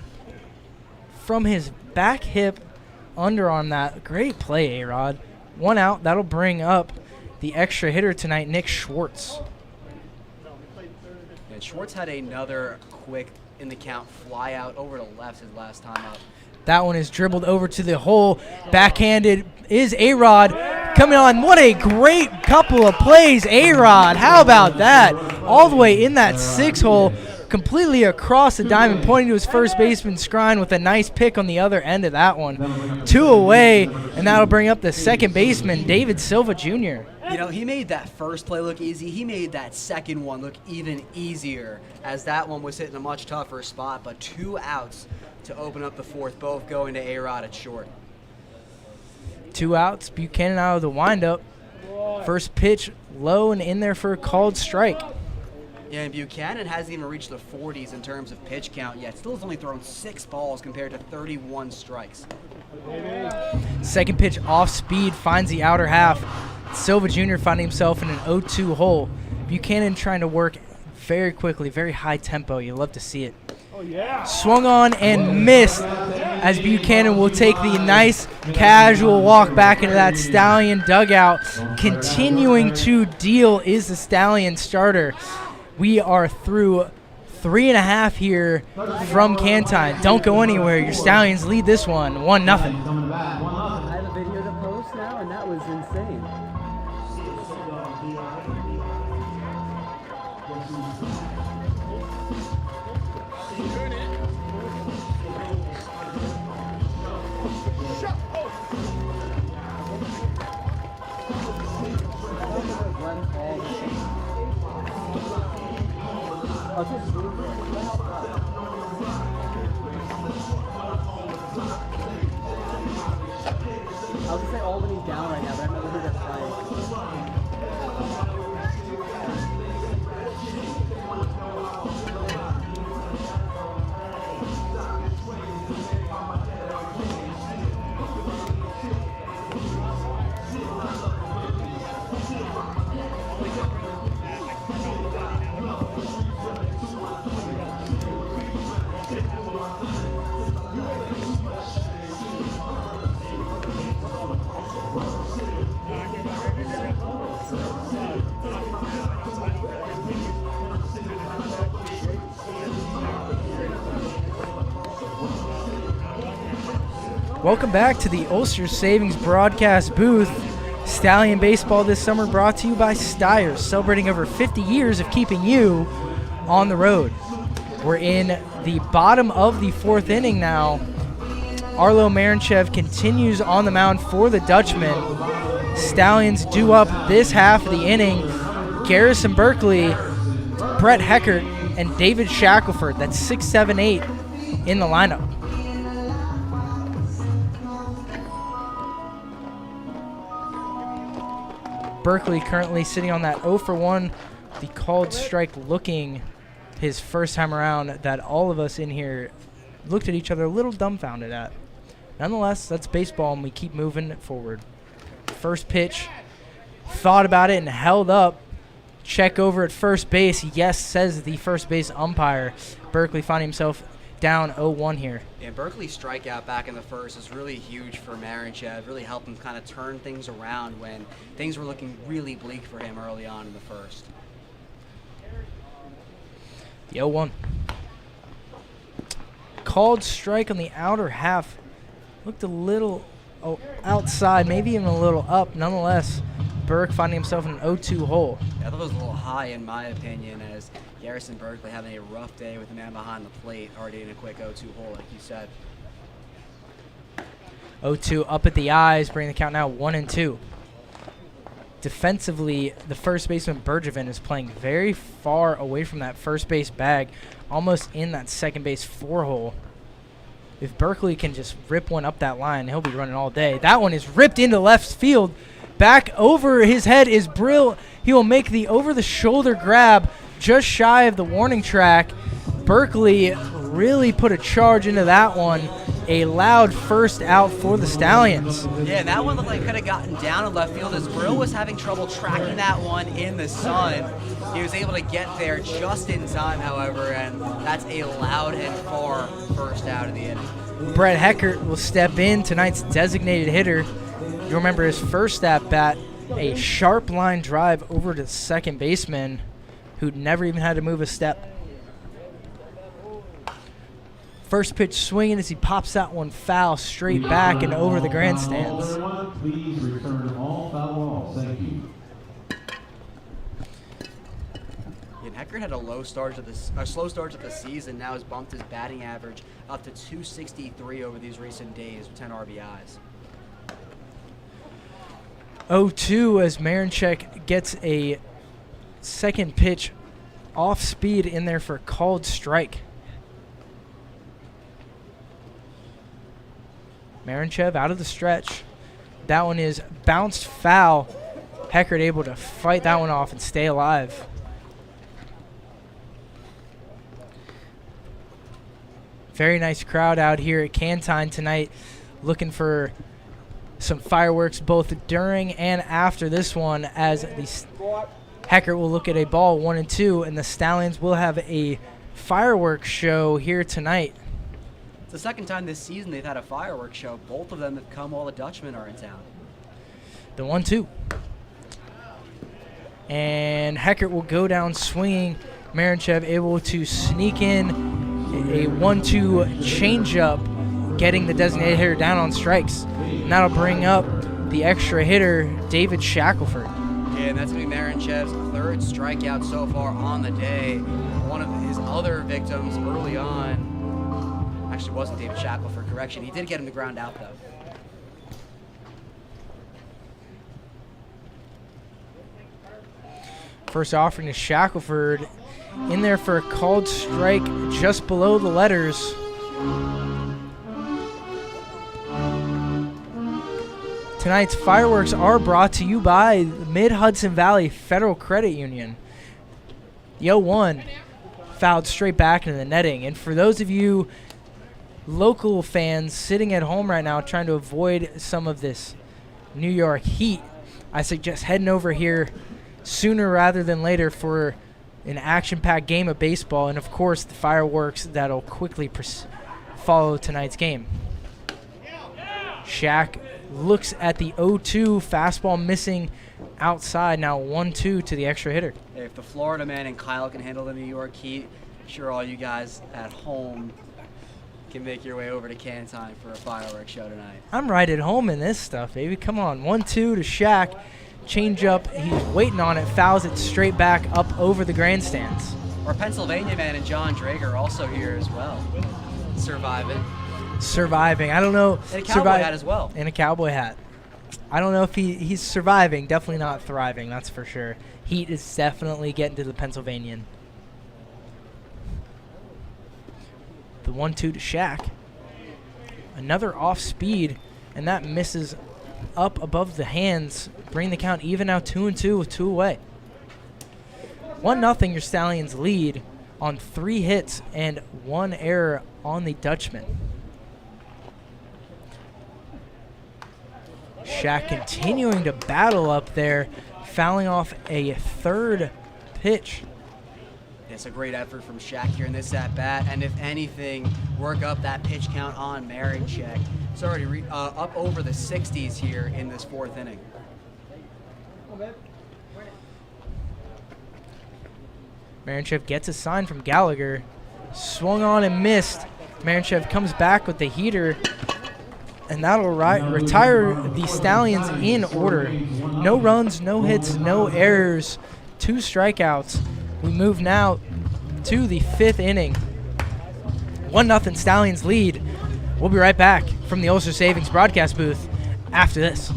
From his back hip underarm, that great play, A-Rod. One out. That'll bring up the extra hitter tonight, Nick Schwartz. And Schwartz had another quick in the count fly out over to left his last time out. That one is dribbled over to the hole. Backhanded is A-Rod coming on. What a great couple of plays, A-Rod. How about that? All the way in that six hole, completely across the diamond, pointing to his first baseman, Scrine, with a nice pick on the other end of that one. 2 away, and that'll bring up the second baseman, David Silva Jr. You know, he made that first play look easy. He made that second one look even easier, as that one was hitting a much tougher spot. But 2 outs to open up the fourth, both going to A-Rod at short. 2 outs, Buchanan out of the windup. First pitch low and in there for a called strike. Yeah, and Buchanan hasn't even reached the 40s in terms of pitch count yet. Still has only thrown 6 balls compared to 31 strikes. Second pitch off speed, finds the outer half. Silva Jr. finding himself in an 0-2 hole. Buchanan trying to work very quickly, very high tempo. You love to see it. Swung on and missed, as Buchanan will take the nice casual walk back into that Stallion dugout. Continuing to deal is the Stallion starter. We are through 3.5 here from Cantine. Don't go anywhere. Your Stallions lead this one 1-0. I have a video to post now, and that was insane. I was gonna say Albany's down right now, but I've never heard that playing. Welcome back to the Ulster Savings broadcast booth. Stallion baseball this summer brought to you by Steyer's, celebrating over 50 years of keeping you on the road. We're in the bottom of the 4th inning now. Arlo Marinchev continues on the mound for the Dutchmen. Stallions due up this half of the inning. Garrison Berkeley, Brett Heckert, and David Shackelford. That's 6, 7, 8 in the lineup. Berkeley currently sitting on that 0 for 1. The called strike looking his first time around that all of us in here looked at each other a little dumbfounded at. Nonetheless, that's baseball, and we keep moving forward. First pitch, thought about it and held up. Check over at first base. Yes, says the first base umpire. Berkeley finding himself down 0-1 here. Yeah, Berkeley's strikeout back in the first is really huge for Marinchev. Really helped him kind of turn things around when things were looking really bleak for him early on in the first. The 0-1. Called strike on the outer half. Looked a little outside, maybe even a little up. Nonetheless, Burke finding himself in an 0-2 hole. Yeah, I thought it was a little high in my opinion, as Garrison Berkeley having a rough day with the man behind the plate, already in a quick 0-2 hole, like you said. 0-2 up at the eyes, bringing the count now 1-2. Defensively, the first baseman Bergevin is playing very far away from that first base bag, almost in that second base 4 hole. If Berkeley can just rip one up that line, he'll be running all day. That one is ripped into left field. Back over his head is Brill. He will make the over-the-shoulder grab just shy of the warning track. Berkeley really put a charge into that one. A loud first out for the Stallions. Yeah, that one looked like it could have gotten down in left field as Brill was having trouble tracking that one in the sun. He was able to get there just in time, however, and that's a loud and far first out of the inning. Brett Heckert will step in, tonight's designated hitter. You remember his first at bat, a sharp line drive over to the second baseman who never even had to move a step. First pitch swinging as he pops that one foul straight back and over the grandstands. Please return all foul balls. Thank you. And Heckert had a slow start to the season. Now has bumped his batting average up to 263 over these recent days with 10 RBIs. 0-2 as Marinchek gets a second pitch off speed in there for a called strike. Marinchev out of the stretch. That one is bounced foul. Heckert able to fight that one off and stay alive. Very nice crowd out here at Cantine tonight, looking for some fireworks both during and after this one, as Heckert will look at a ball 1-2, and the Stallions will have a fireworks show here tonight. It's the second time this season they've had a fireworks show. Both of them have come while the Dutchmen are in town. The 1-2. And Heckert will go down swinging. Marinchev able to sneak in a 1-2 changeup, getting the designated hitter down on strikes. And that'll bring up the extra hitter, David Shackelford. Yeah, and that's going to be Marinchev's third strikeout so far on the day. One of his other victims early on actually wasn't David Shackelford, correction. He did get him the ground out, though. First offering to Shackelford, in there for a called strike just below the letters. Tonight's fireworks are brought to you by Mid-Hudson Valley Federal Credit Union. The 0-1 fouled straight back into the netting. And for those of you local fans sitting at home right now trying to avoid some of this New York heat, I suggest heading over here sooner rather than later for an action-packed game of baseball and, of course, the fireworks that'll quickly follow tonight's game. Shaq looks at the 0-2 fastball missing outside, now 1-2 to the extra hitter. Hey, if the Florida man and Kyle can handle the New York heat, I'm sure all you guys at home can make your way over to Cantine for a fireworks show tonight. I'm right at home in this stuff, baby. Come on. 1-2 to Shaq. Change up. He's waiting on it. Fouls it straight back up over the grandstands. Our Pennsylvania man and John Drager are also here as well, surviving. I don't know. And a cowboy hat as well. And a cowboy hat. I don't know if he's surviving. Definitely not thriving, that's for sure. Heat is definitely getting to the Pennsylvanian. The 1-2 to Shaq. Another off speed, and that misses up above the hands. Bring the count even now, 2-2 with 2 away. 1-0 your Stallions lead on 3 hits and 1 error on the Dutchmen. Shaq continuing to battle up there, fouling off a 3rd pitch. It's a great effort from Shaq here in this at-bat, and if anything, work up that pitch count on Marinchek. It's already up over the 60s here in this 4th inning. Marinchev gets a sign from Gallagher. Swung on and missed. Marinchev comes back with the heater, and that'll retire the Stallions in order. No runs, no hits, no errors, 2 strikeouts. We move now to the 5th inning. 1-0 Stallions lead. We'll be right back from the Ulster Savings broadcast booth after this.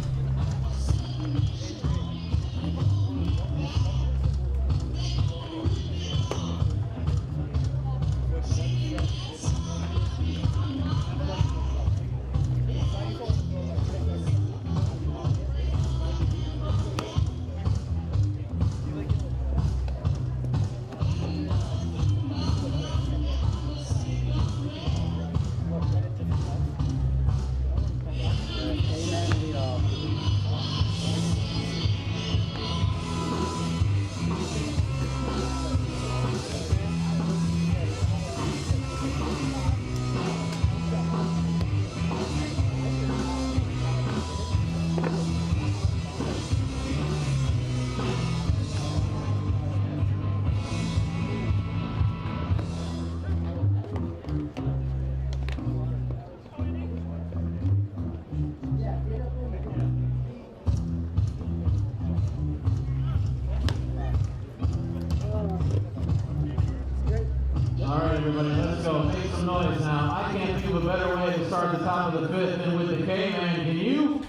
Everybody, let's go. Make some noise now. I can't think of a better way to start the top of the 5th than with the K-Man. Can you?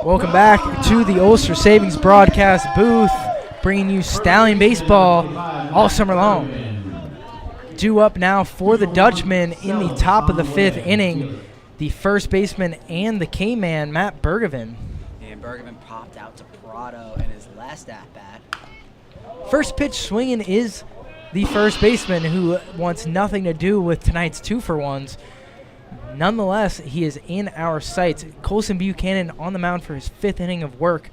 Welcome back to the Ulster Savings broadcast booth, bringing you Stallion baseball all summer long. Due up now for the Dutchmen in the top of the 5th inning, the first baseman and the K-Man, Matt Bergevin. And Bergevin popped out to Prado in his last at-bat. First pitch swinging is the first baseman, who wants nothing to do with tonight's 2-for-1s. Nonetheless, he is in our sights. Colson Buchanan on the mound for his 5th inning of work.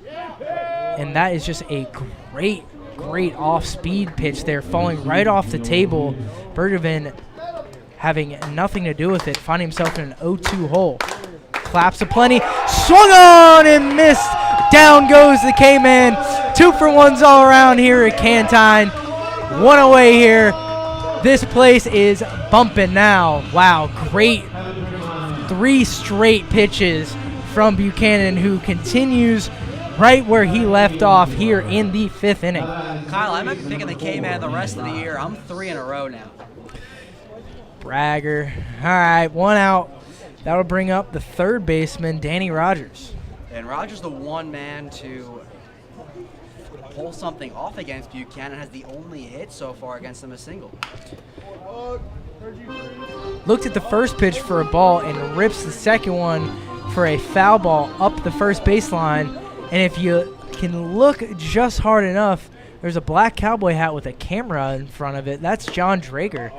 And that is just a great off-speed pitch there, falling right off the table. Bergevin having nothing to do with it, finding himself in an 0-2 hole. Claps aplenty, swung on and missed. Down goes the K-Man. 2-for-1s all around here at Cantine. 1 away here. This place is bumping now. Wow, great 3 straight pitches from Buchanan, who continues right where he left off here in the 5th inning. Kyle, I might be picking the K-Man the rest of the year. I'm 3 in a row now. Bragger. All right, 1 out. That'll bring up the 3rd baseman, Danny Rogers. And Rogers, the one man to pull something off against Buchanan, has the only hit so far against him, a single. Looked at the first pitch for a ball and rips the second one for a foul ball up the first baseline. And if you can look just hard enough, there's a black cowboy hat with a camera in front of it. That's John Drager,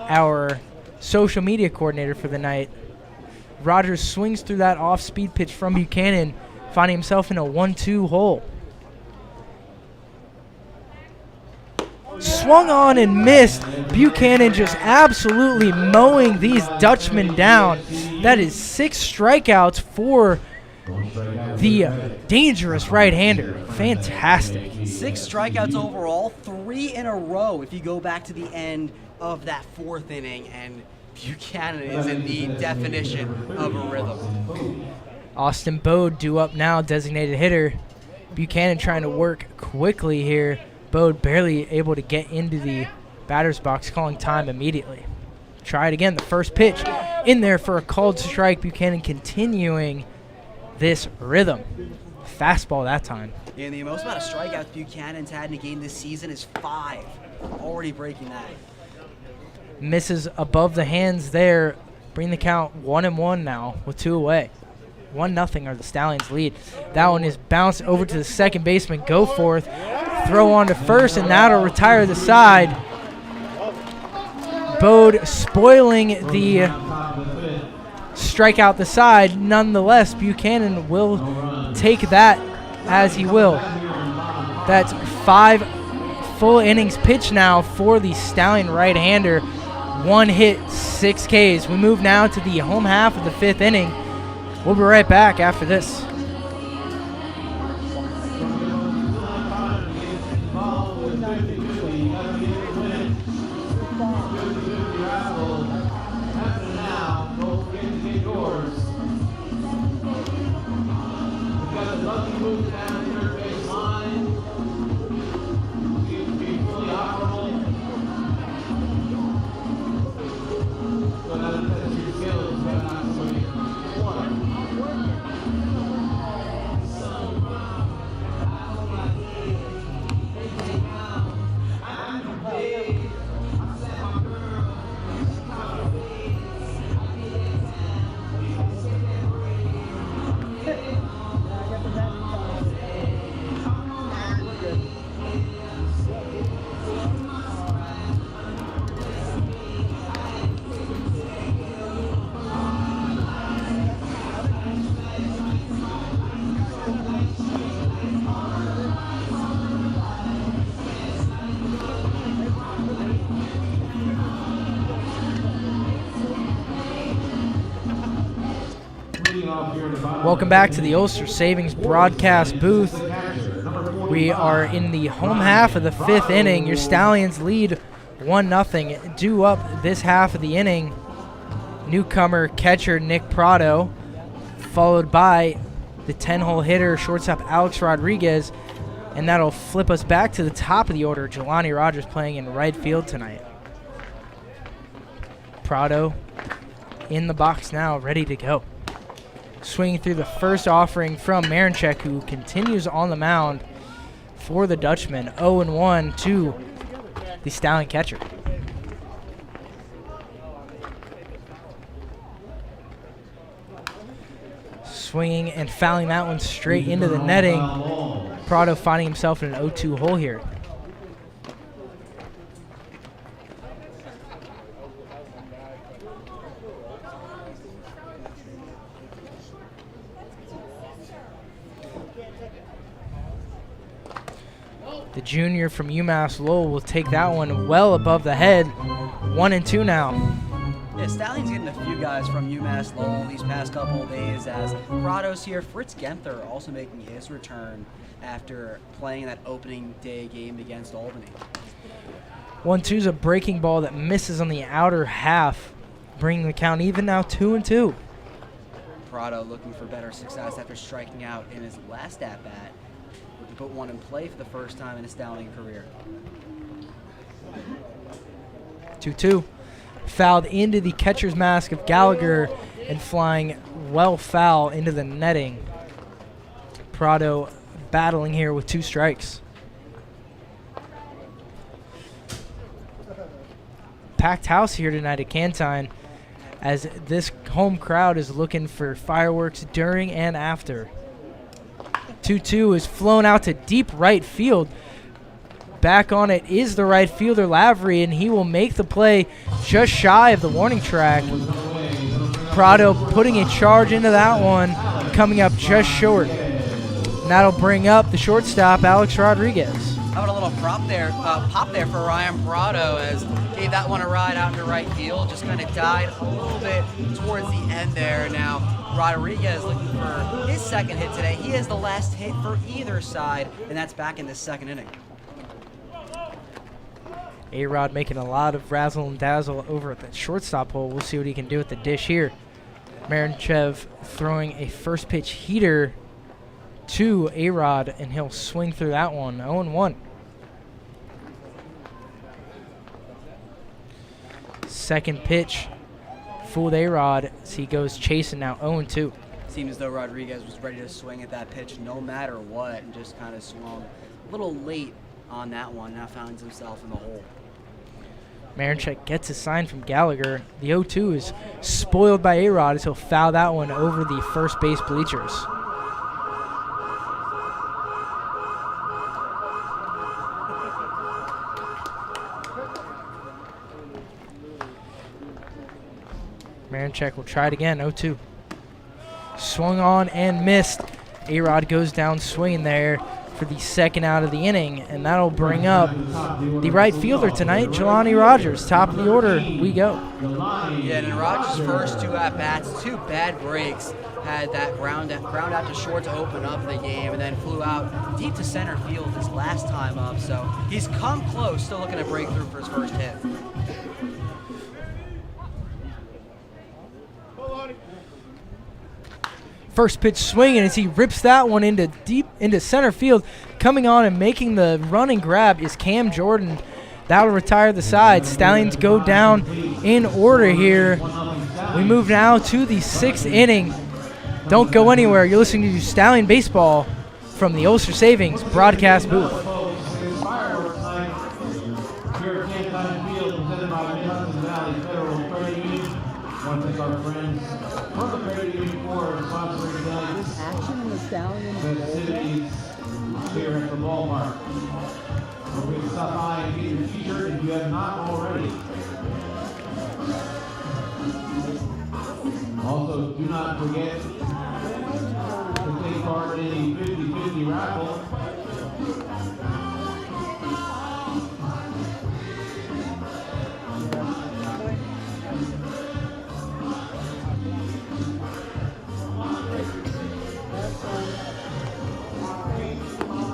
our social media coordinator for the night. Rogers swings through that off-speed pitch from Buchanan, finding himself in a 1-2 hole. Swung on and missed. Buchanan just absolutely mowing these Dutchmen down. That is 6 strikeouts for the dangerous right-hander. Fantastic. 6 strikeouts overall, 3 in a row if you go back to the end of that 4th inning, and Buchanan is in the definition of a rhythm. Austin Bode due up now, designated hitter. Buchanan trying to work quickly here Bode barely able to get into the batter's box, calling time immediately. Try it again. The first pitch in there for a called strike. Buchanan continuing this rhythm. Fastball that time. And the most amount of strikeouts Buchanan's had in a game this season is 5. Already breaking that. Misses above the hands there. Bring the count 1-1 now with 2 away. 1-0 are the Stallions lead. That one is bounced over to the second baseman. Go forth. Throw on to first, and that'll retire the side. Bode spoiling the strikeout the side. Nonetheless, Buchanan will take that as he will. That's 5 full innings pitched now for the Stallion right-hander. 1 hit, 6 Ks. We move now to the home half of the 5th inning. We'll be right back after this. Welcome back to the Ulster Savings broadcast booth. We are in the home half of the 5th inning. Your Stallions lead 1-0. Due up this half of the inning, newcomer catcher Nick Prado, followed by the 10-hole hitter shortstop Alex Rodriguez, and that'll flip us back to the top of the order. Jelani Rogers playing in right field tonight. Prado in the box now, ready to go. Swinging through the first offering from Marinchek, who continues on the mound for the Dutchmen. 0-1 to the Stallion catcher. Swinging and fouling that one straight into the netting. Prado finding himself in an 0-2 hole here. The junior from UMass Lowell will take that one well above the head. 1-2 now. Yeah, Stallion's getting a few guys from UMass Lowell these past couple of days as Prado's here. Fritz Genther also making his return after playing that opening day game against Albany. 1-2 is a breaking ball that misses on the outer half, bringing the count even now 2-2. Prado looking for better success after striking out in his last at-bat. Looking to put one in play for the first time in his Stallion career. 2-2. Fouled into the catcher's mask of Gallagher and flying well foul into the netting. Prado battling here with 2 strikes. Packed house here tonight at Cantine as this home crowd is looking for fireworks during and after. 2-2 is flown out to deep right field. Back on it is the right fielder Lavery, and he will make the play just shy of the warning track. Prado putting a charge into that one, coming up just short. And that'll bring up the shortstop, Alex Rodriguez. How about a little pop there for Ryan Prado as gave that one a ride out into right field. Just kind of died a little bit towards the end there. Now Rodriguez looking for his second hit today. He has the last hit for either side, and that's back in the second inning. A-Rod making a lot of razzle and dazzle over at the shortstop hole. We'll see what he can do at the dish here. Marinchev throwing a first pitch heater to A-Rod, and he'll swing through that one. 0-1. second pitch. Fooled A-Rod as he goes chasing now 0-2. Seemed as though Rodriguez was ready to swing at that pitch no matter what, and just kind of swung a little late on that one. Now finds himself in the hole. Marinchek gets a sign from Gallagher. The 0-2 is spoiled by A-Rod as he'll foul that one over the first base bleachers. Marinchek will try it again, 0-2. Swung on and missed. A-Rod goes down swinging there for the second out of the inning, and that'll bring up the right fielder tonight, Jelani Rogers. Top of the order, we go. Yeah, and in Rogers' first 2 at-bats, 2 bad breaks, had that ground out to short to open up the game, and then flew out deep to center field his last time up. So he's come close, still looking to break through for his first hit. First pitch swinging as he rips that one into deep into center field. Coming on and making the running grab is Cam Jordan. That'll retire the side. Stallions go down in order here. We move now to the 6th inning. Don't go anywhere. You're listening to Stallion Baseball from the Ulster Savings broadcast booth. Action in the Stallions. Here at the ballpark. Please stop by and get your t-shirt if you have not already. Also, do not forget to take part in the 50-50 raffle.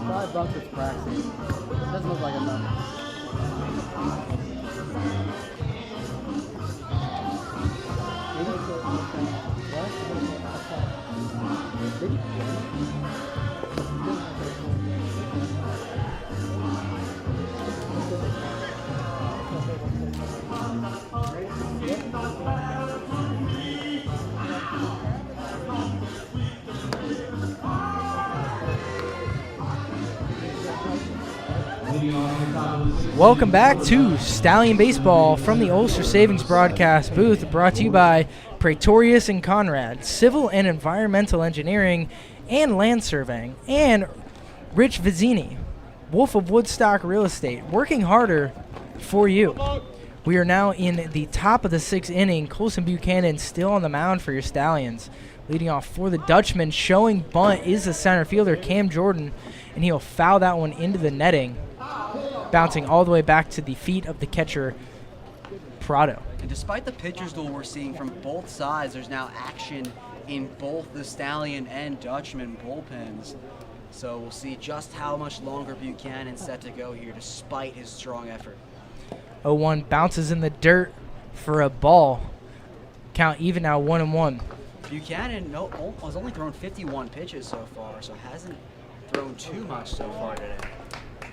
$5 is practicing. It doesn't look like enough. Welcome back to Stallion Baseball from the Ulster Savings broadcast booth, brought to you by Praetorius and Conrad, Civil and Environmental Engineering and Land Surveying, and Rich Vizzini, Wolf of Woodstock Real Estate, working harder for you. We are now in the top of the 6th inning. Colson Buchanan still on the mound for your Stallions. Leading off for the Dutchmen, showing bunt is the center fielder, Cam Jordan, and he'll foul that one into the netting, bouncing all the way back to the feet of the catcher, Prado. And despite the pitcher's duel we're seeing from both sides, there's now action in both the Stallion and Dutchman bullpens. So we'll see just how much longer Buchanan's set to go here despite his strong effort. 0-1 bounces in the dirt for a ball. Count even now, 1-1. Buchanan has only thrown 51 pitches so far, so hasn't thrown too much so far today.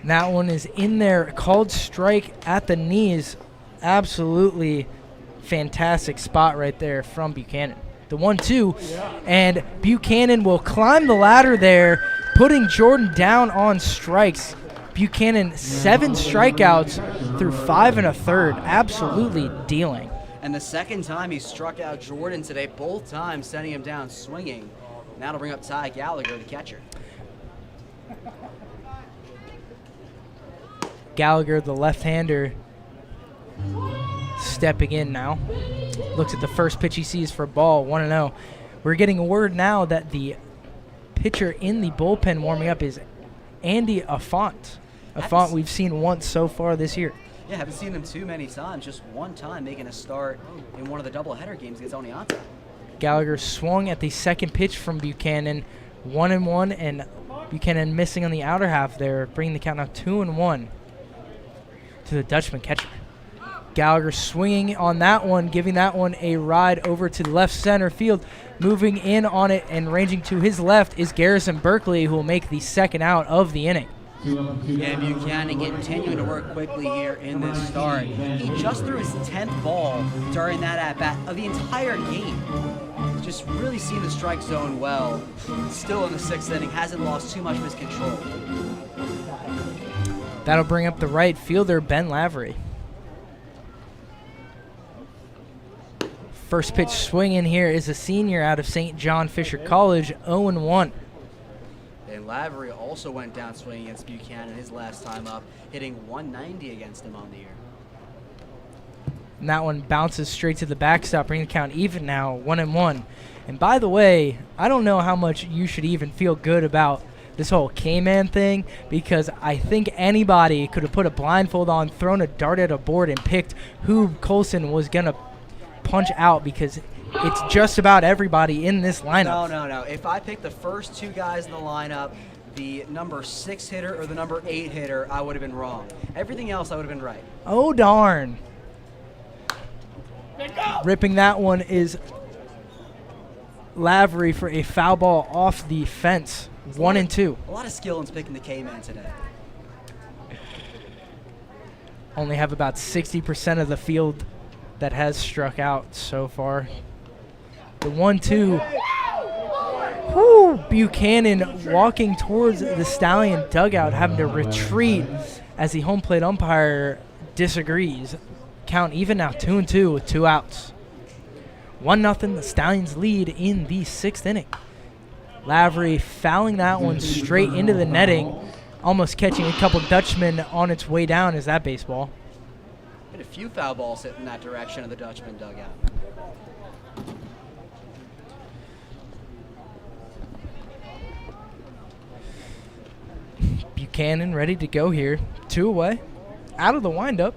That one is in there, called strike at the knees. Absolutely fantastic spot right there from Buchanan. The 1-2, and Buchanan will climb the ladder there, putting Jordan down on strikes. Buchanan 7 strikeouts through 5 1/3, absolutely dealing. And the second time he struck out Jordan today, both times sending him down swinging. Now to bring up Ty Gallagher, the catcher. Gallagher, the left-hander, stepping in now. Looks at the first pitch he sees for a ball, 1-0. We're getting word now that the pitcher in the bullpen warming up is Andy Affont. Affont we've seen once so far this year. Yeah, haven't seen him too many times. Just one time making a start in one of the doubleheader games against Oneonta. Gallagher swung at the second pitch from Buchanan, 1-1, and Buchanan missing on the outer half there, bringing the count now 2-1 to the Dutchman catcher. Gallagher swinging on that one, giving that one a ride over to the left center field. Moving in on it and ranging to his left is Garrison Berkeley, who will make the second out of the inning. And Buchanan continuing to work quickly here in this start. He just threw his 10th ball during that at-bat of the entire game. Just really seeing the strike zone well. Still in the 6th inning, hasn't lost too much of his control. That'll bring up the right fielder, Ben Lavery. First pitch swinging here is a senior out of St. John Fisher College, 0-1. And Lavery also went down swinging against Buchanan his last time up, hitting 190 against him on the year. And that one bounces straight to the backstop, bringing the count even now, 1-1. And by the way, I don't know how much you should even feel good about this whole K-Man thing, because I think anybody could have put a blindfold on, thrown a dart at a board, and picked who Colson was going to punch out, because it's just about everybody in this lineup. No. If I picked the first 2 guys in the lineup, the number 6 hitter or the number 8 hitter, I would have been wrong. Everything else, I would have been right. Oh, darn. Ripping that one is Lavery for a foul ball off the fence. 1-2. A lot of skill in picking the K-Man today. Only have about 60% of the field that has struck out so far. The 1-2. Whoo! Buchanan walking towards the Stallion dugout, having to retreat as the home plate umpire disagrees. Count even now, 2-2 with 2 outs. 1-0, the Stallions lead in the 6th inning. Lavery fouling that one straight into the netting, almost catching a couple Dutchmen on its way down. Is that baseball? Had a few foul balls hit in that direction of the Dutchman dugout. Buchanan ready to go here. 2 away. Out of the windup.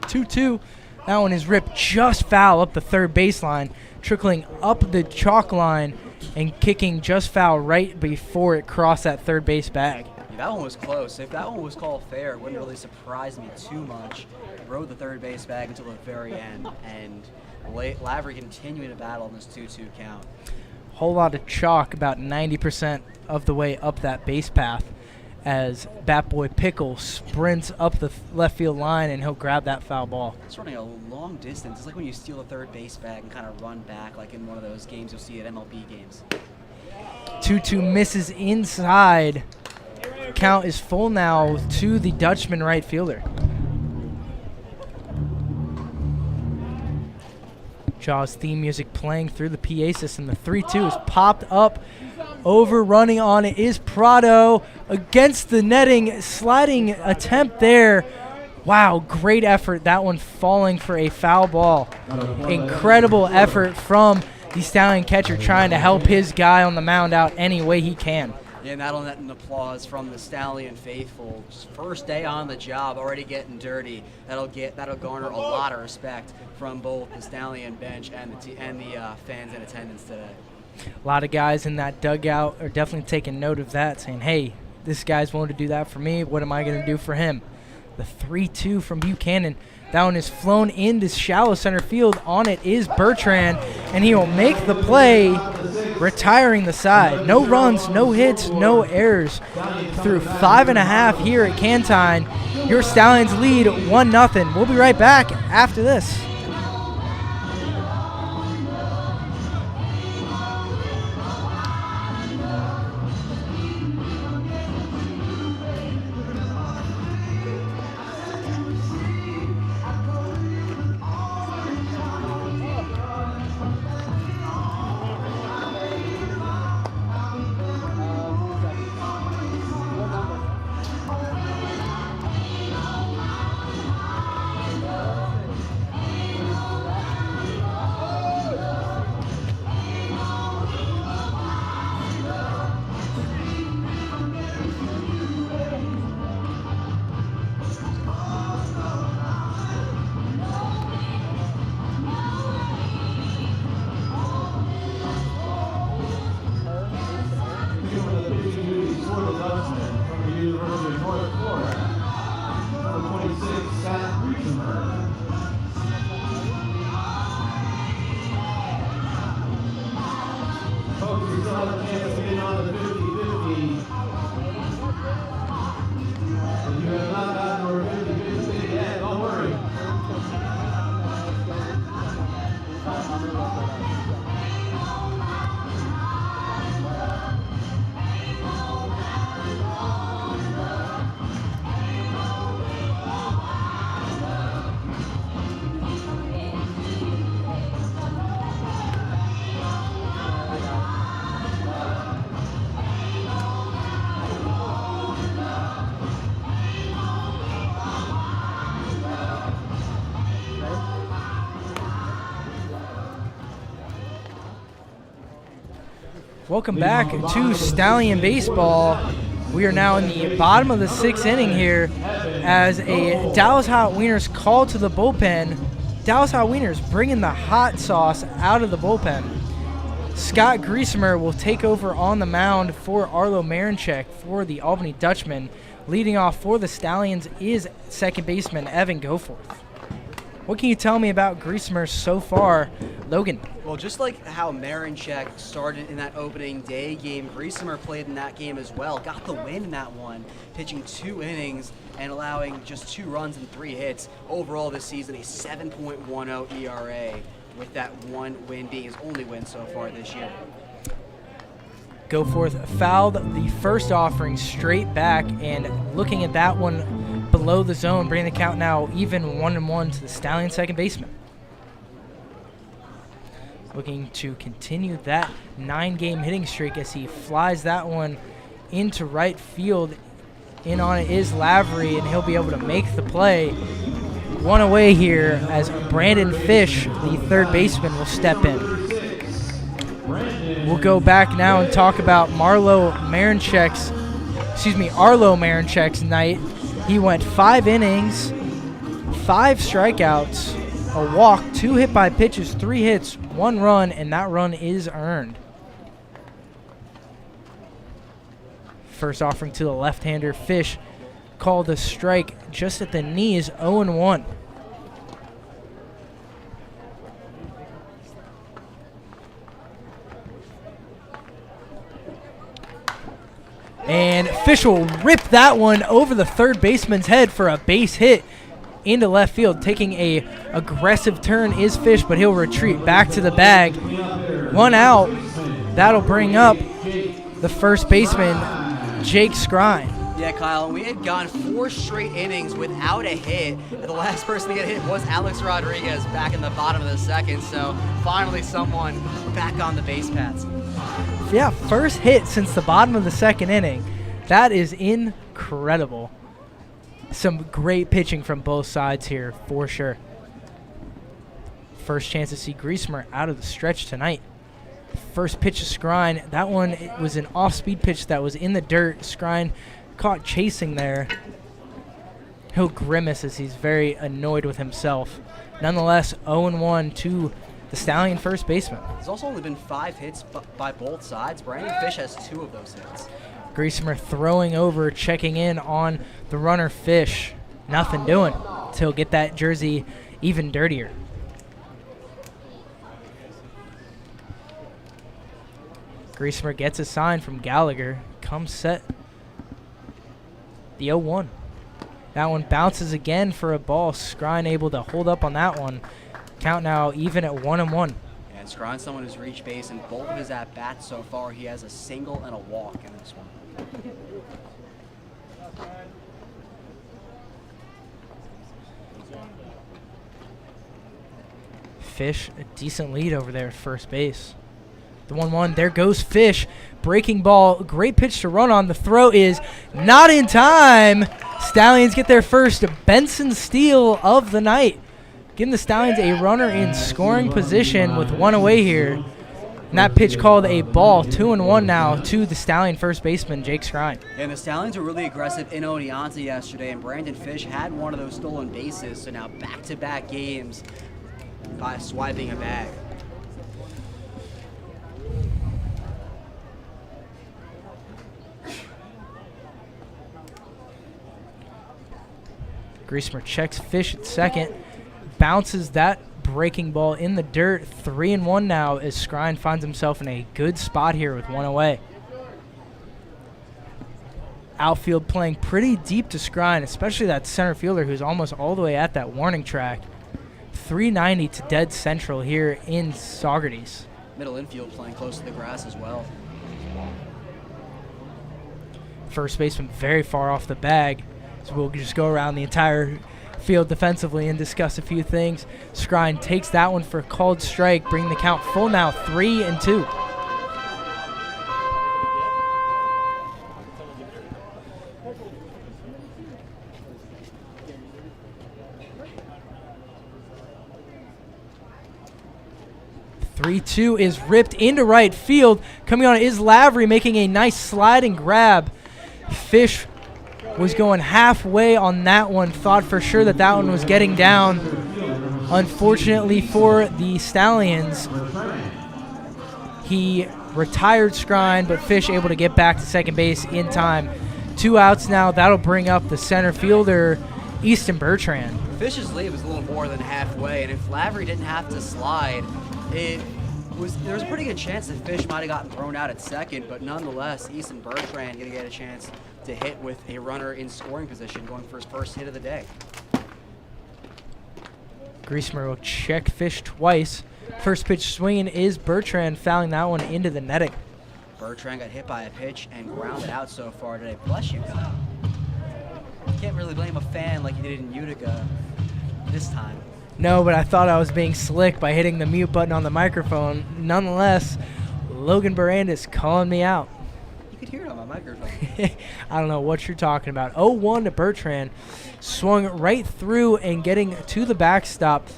2-2. That one is ripped just foul up the third baseline, trickling up the chalk line and kicking just foul right before it crossed that third base bag. Yeah, that one was close. If that one was called fair, it wouldn't really surprise me too much. Rode the third base bag until the very end, and Lavery continuing to battle in this 2-2 count. Whole lot of chalk about 90% of the way up that base path as Bat Boy Pickle sprints up the left field line, and he'll grab that foul ball. It's running a long distance. It's like when you steal a third base bag and kind of run back, like in one of those games you'll see at MLB games. 2-2 misses inside. Count is full now to the Dutchman right fielder. Jaws theme music playing through the PA system. The 3-2 is popped up. Overrunning on it is Prado against the netting. Sliding attempt there. Wow, great effort. That one falling for a foul ball. Incredible effort from the Stallion catcher trying to help his guy on the mound out any way he can. Yeah, and that'll net an applause from the Stallion faithful. Just first day on the job, already getting dirty. That'll garner a lot of respect from both the Stallion bench and the fans in attendance today. A lot of guys in that dugout are definitely taking note of that, saying, hey, this guy's willing to do that for me. What am I going to do for him? The 3-2 from Buchanan. That one is flown into shallow center field. On it is Bertrand, and he will make the play, retiring the side. No runs, no hits, no errors. Through 5.5 here at Cantine, your Stallions lead 1-0. We'll be right back after this. Welcome back to Stallion Baseball. We are now in the bottom of the 6th inning here as a Dallas Hot Wieners call to the bullpen. Dallas Hot Wieners bringing the hot sauce out of the bullpen. Scott Griesemer will take over on the mound for Arlo Marinchek for the Albany Dutchmen. Leading off for the Stallions is second baseman Evan Goforth. What can you tell me about Griesemer so far, Logan? Well, just like how Marinchek started in that opening day game, Griesemer played in that game as well. Got the win in that one, pitching 2 innings and allowing just 2 runs and 3 hits. Overall this season, a 7.10 ERA, with that 1 win being his only win so far this year. Goforth fouled the first offering straight back, and looking at that one below the zone, bringing the count now even 1-1 to the Stallion second baseman. Looking to continue that 9-game hitting streak as he flies that one into right field. In on it is Lavery, and he'll be able to make the play. One away here as Brandon Fish, the third baseman, will step in. We'll go back now and talk about Arlo Marinchek's night. He went 5 innings, 5 strikeouts, a walk, 2 hit by pitches, 3 hits, 1 run, and that run is earned. First offering to the left-hander, Fish called a strike just at the knees, 0-1. And Fish will rip that one over the third baseman's head for a base hit into left field. Taking a aggressive turn is Fish, but he'll retreat back to the bag. 1 out. That'll bring up the first baseman, Jake Scrine. Yeah, Kyle, we had gone 4 straight innings without a hit. The last person to get hit was Alex Rodriguez back in the bottom of the 2nd, so finally someone back on the base paths. Yeah, first hit since the bottom of the 2nd inning. That is incredible. Some great pitching from both sides here, for sure. First chance to see Griesemer out of the stretch tonight. First pitch to Scrine. That one was an off-speed pitch that was in the dirt. Scrine caught chasing there. He'll grimace as he's very annoyed with himself. Nonetheless, 0-1 to the Stallion first baseman. There's also only been 5 hits by both sides. Brandon Fish has 2 of those hits. Griesemer throwing over, checking in on the runner Fish. Nothing doing until he'll get that jersey even dirtier. Griesemer gets a sign from Gallagher. Comes set. The 0-1. That one bounces again for a ball. Scrine able to hold up on that one. Count now even at 1-1. And Scrine's someone who's reached base in both of his at-bats so far. He has a single and a walk in this one. Fish, a decent lead over there at first base. The 1-1, there goes Fish. Breaking ball, great pitch to run on. The throw is not in time. Stallions get their first Benson steal of the night. Giving the Stallions a runner in scoring position with 1 away here. And that pitch called a ball. 2-1 now to the Stallion first baseman, Jake Scrine. And the Stallions were really aggressive in Oneonta yesterday, and Brandon Fish had one of those stolen bases, so now back-to-back games by swiping a bag. Griesemer checks Fish at second. Bounces that breaking ball in the dirt. 3-1 now as Scrine finds himself in a good spot here with 1 away. Outfield playing pretty deep to Scrine, especially that center fielder who's almost all the way at that warning track. 390 to dead central here in Saugerties. Middle infield playing close to the grass as well. First baseman very far off the bag. So we'll just go around the entire field defensively and discuss a few things. Scrine takes that one for a called strike, bringing the count full now, 3-2. Three-two is ripped into right field. Coming on is Lavery, making a nice sliding grab. Fish was going halfway on that one. Thought for sure that that one was getting down. Unfortunately for the Stallions, he retired Scrine, but Fish able to get back to second base in time. 2 outs now. That'll bring up the center fielder, Easton Bertrand. Fish's lead was a little more than halfway, and if Lavery didn't have to slide, there was a pretty good chance that Fish might have gotten thrown out at second, but nonetheless, Easton Bertrand going to get a chance to hit with a runner in scoring position, going for his first hit of the day. Griesmer will check Fish twice. First pitch swinging is Bertrand, fouling that one into the netting. Bertrand got hit by a pitch and grounded out so far today. Bless you. Can't really blame a fan like you did in Utica this time. No, but I thought I was being slick by hitting the mute button on the microphone. Nonetheless, Logan Barandis calling me out. You could hear it on my microphone. I don't know what you're talking about. 0-1 to Bertrand. Swung right through and getting to the backstop.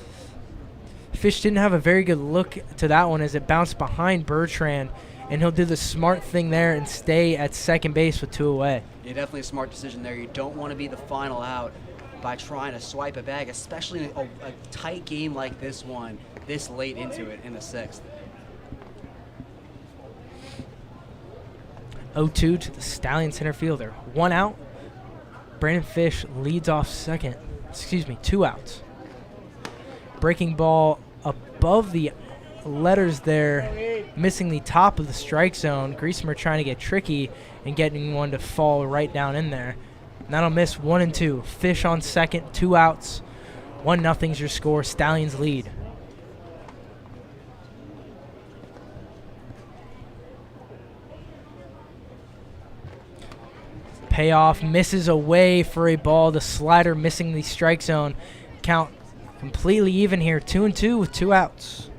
Fish didn't have a very good look to that one as it bounced behind Bertrand, and he'll do the smart thing there and stay at second base with 2 away. Yeah, definitely a smart decision there. You don't want to be the final out by trying to swipe a bag, especially in a tight game like this one, this late into it in the 6th. 0-2 to the Stallion center fielder. 1 out. Brandon Fish leads off second. 2 outs. Breaking ball above the letters there, missing the top of the strike zone. Griesmer trying to get tricky and getting one to fall right down in there. And that'll miss. 1-2. Fish on second, 2 outs. 1-0's your score. Stallions lead. Payoff misses away for a ball. The slider missing the strike zone. Count completely even here. 2-2 with 2 outs.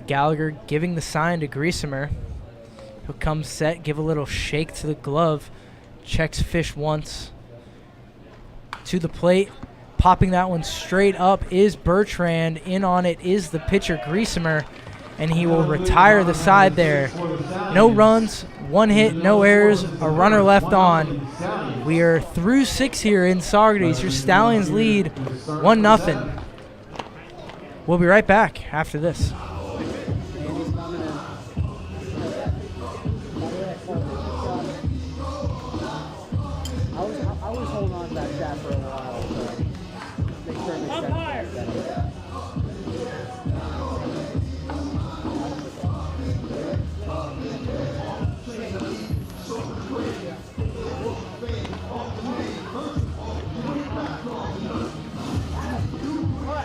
Gallagher giving the sign to Griesmer. He'll come set, give a little shake to the glove. Checks Fish once. To the plate. Popping that one straight up is Bertrand. In on it is the pitcher, Griesmer. And he will retire the side there. No runs, 1 hit, no errors, a runner left on. We are through 6 here in Saugerties. Your Stallions lead 1-0. We'll be right back after this. I was holding on to that chat for a while. So make sure I make that.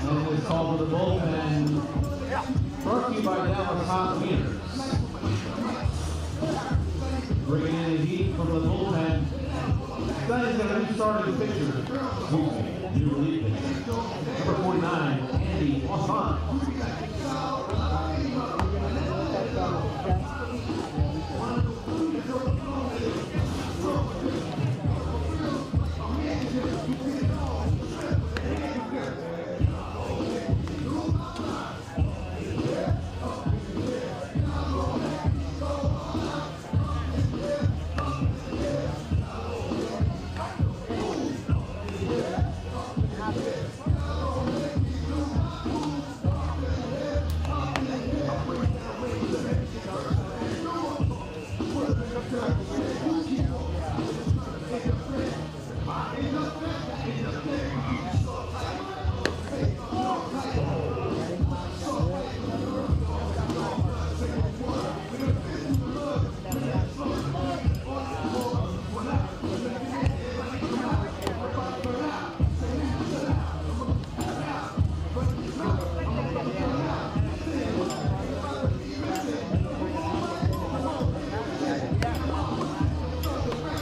And it's called for the bullpen. Brought to you by Dallas Hot Meters. Bringing in the heat from the bullpen. Stallions got a new starting pitcher. New relief pitcher. Number 49, Andy Wasson.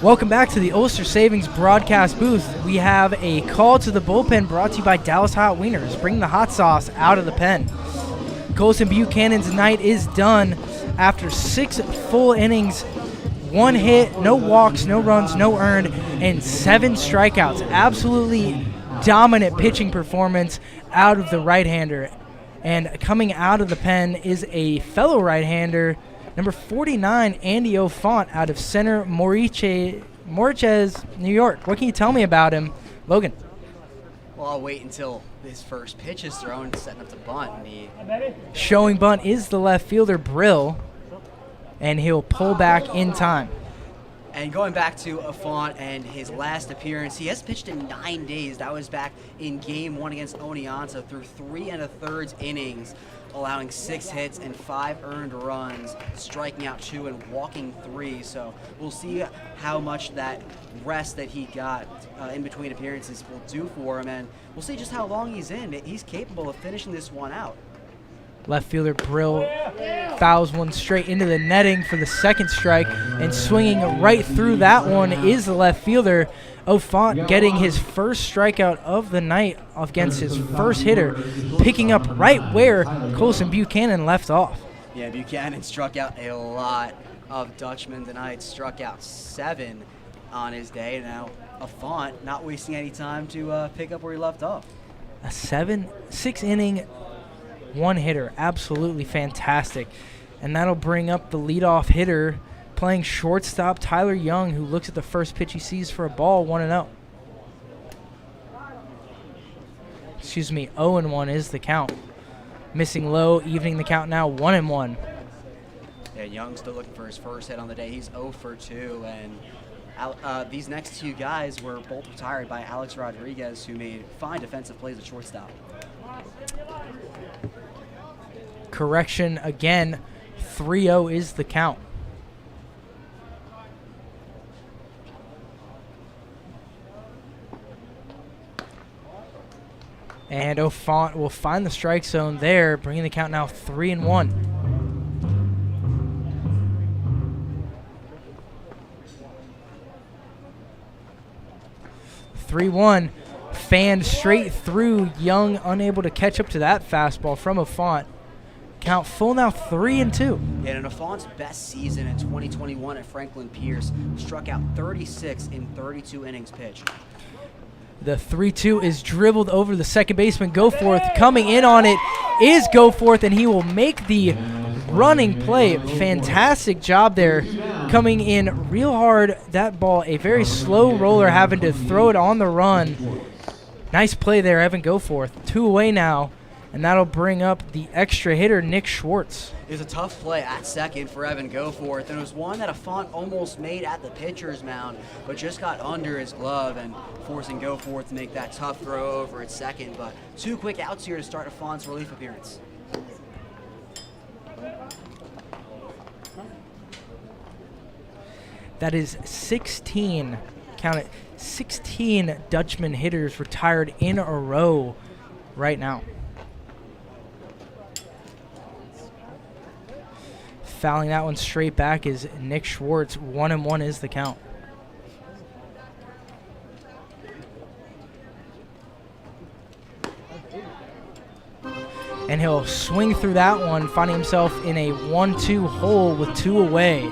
Welcome back to the Ulster Savings broadcast booth. We have a call to the bullpen brought to you by Dallas Hot Wieners. Bring the hot sauce out of the pen. Colson Buchanan's night is done after 6 full innings, 1 hit, no walks, no runs, no earned, and 7 strikeouts. Absolutely dominant pitching performance out of the right-hander. And coming out of the pen is a fellow right-hander, number 49, Andy O'Font, out of Center Moriches, New York. What can you tell me about him, Logan? Well, I'll wait until his first pitch is thrown, setting up the bunt. Showing bunt is the left fielder, Brill, and he'll pull back in time. And going back to O'Font and his last appearance, he has pitched in 9 days. That was back in Game 1 against Oneonta through 3 1/3 innings, allowing 6 hits and 5 earned runs, striking out 2 and walking 3. So we'll see how much that rest that he got in between appearances will do for him, and we'll see just how long he's in. He's capable of finishing this one out. Left fielder Brill fouls one straight into the netting for the second strike, and swinging right through that one is the left fielder. O'Font getting his first strikeout of the night against his first hitter, picking up right where Colson Buchanan left off. Yeah, Buchanan struck out a lot of Dutchmen tonight, struck out 7 on his day. Now O'Font not wasting any time to pick up where he left off. A 6 inning, 1 hitter, absolutely fantastic. And that'll bring up the leadoff hitter, playing shortstop, Tyler Young, who looks at the first pitch he sees for a ball, 1-0. Excuse me, 0-1 is the count. Missing low, evening the count now, 1-1. Yeah, Young's still looking for his first hit on the day. He's 0 for 2, and these next 2 guys were both retired by Alex Rodriguez, who made fine defensive plays at shortstop. Correction again, 3-0 is the count. And O'Font will find the strike zone there, bringing the count now 3-1. 3-1, fanned straight through. Young unable to catch up to that fastball from O'Font. Count full now, 3-2. Yeah, and O'Font's best season in 2021 at Franklin Pierce, struck out 36 in 32 innings pitched. The 3-2 is dribbled over the second baseman, Goforth. Coming in on it is Goforth, and he will make the running play. Fantastic job there. Coming in real hard. That ball, a very slow roller, having to throw it on the run. Nice play there, Evan Goforth. 2 away now, and that'll bring up the extra hitter, Nick Schwartz. It was a tough play at second for Evan Goforth, and it was one that O'Font almost made at the pitcher's mound, but just got under his glove and forcing Goforth to make that tough throw over at second. But 2 quick outs here to start O'Font's relief appearance. That is 16, count it, 16 Dutchman hitters retired in a row right now. Fouling that one straight back is Nick Schwartz. 1-1 is the count. And he'll swing through that one, finding himself in a 1-2 hole with 2 away.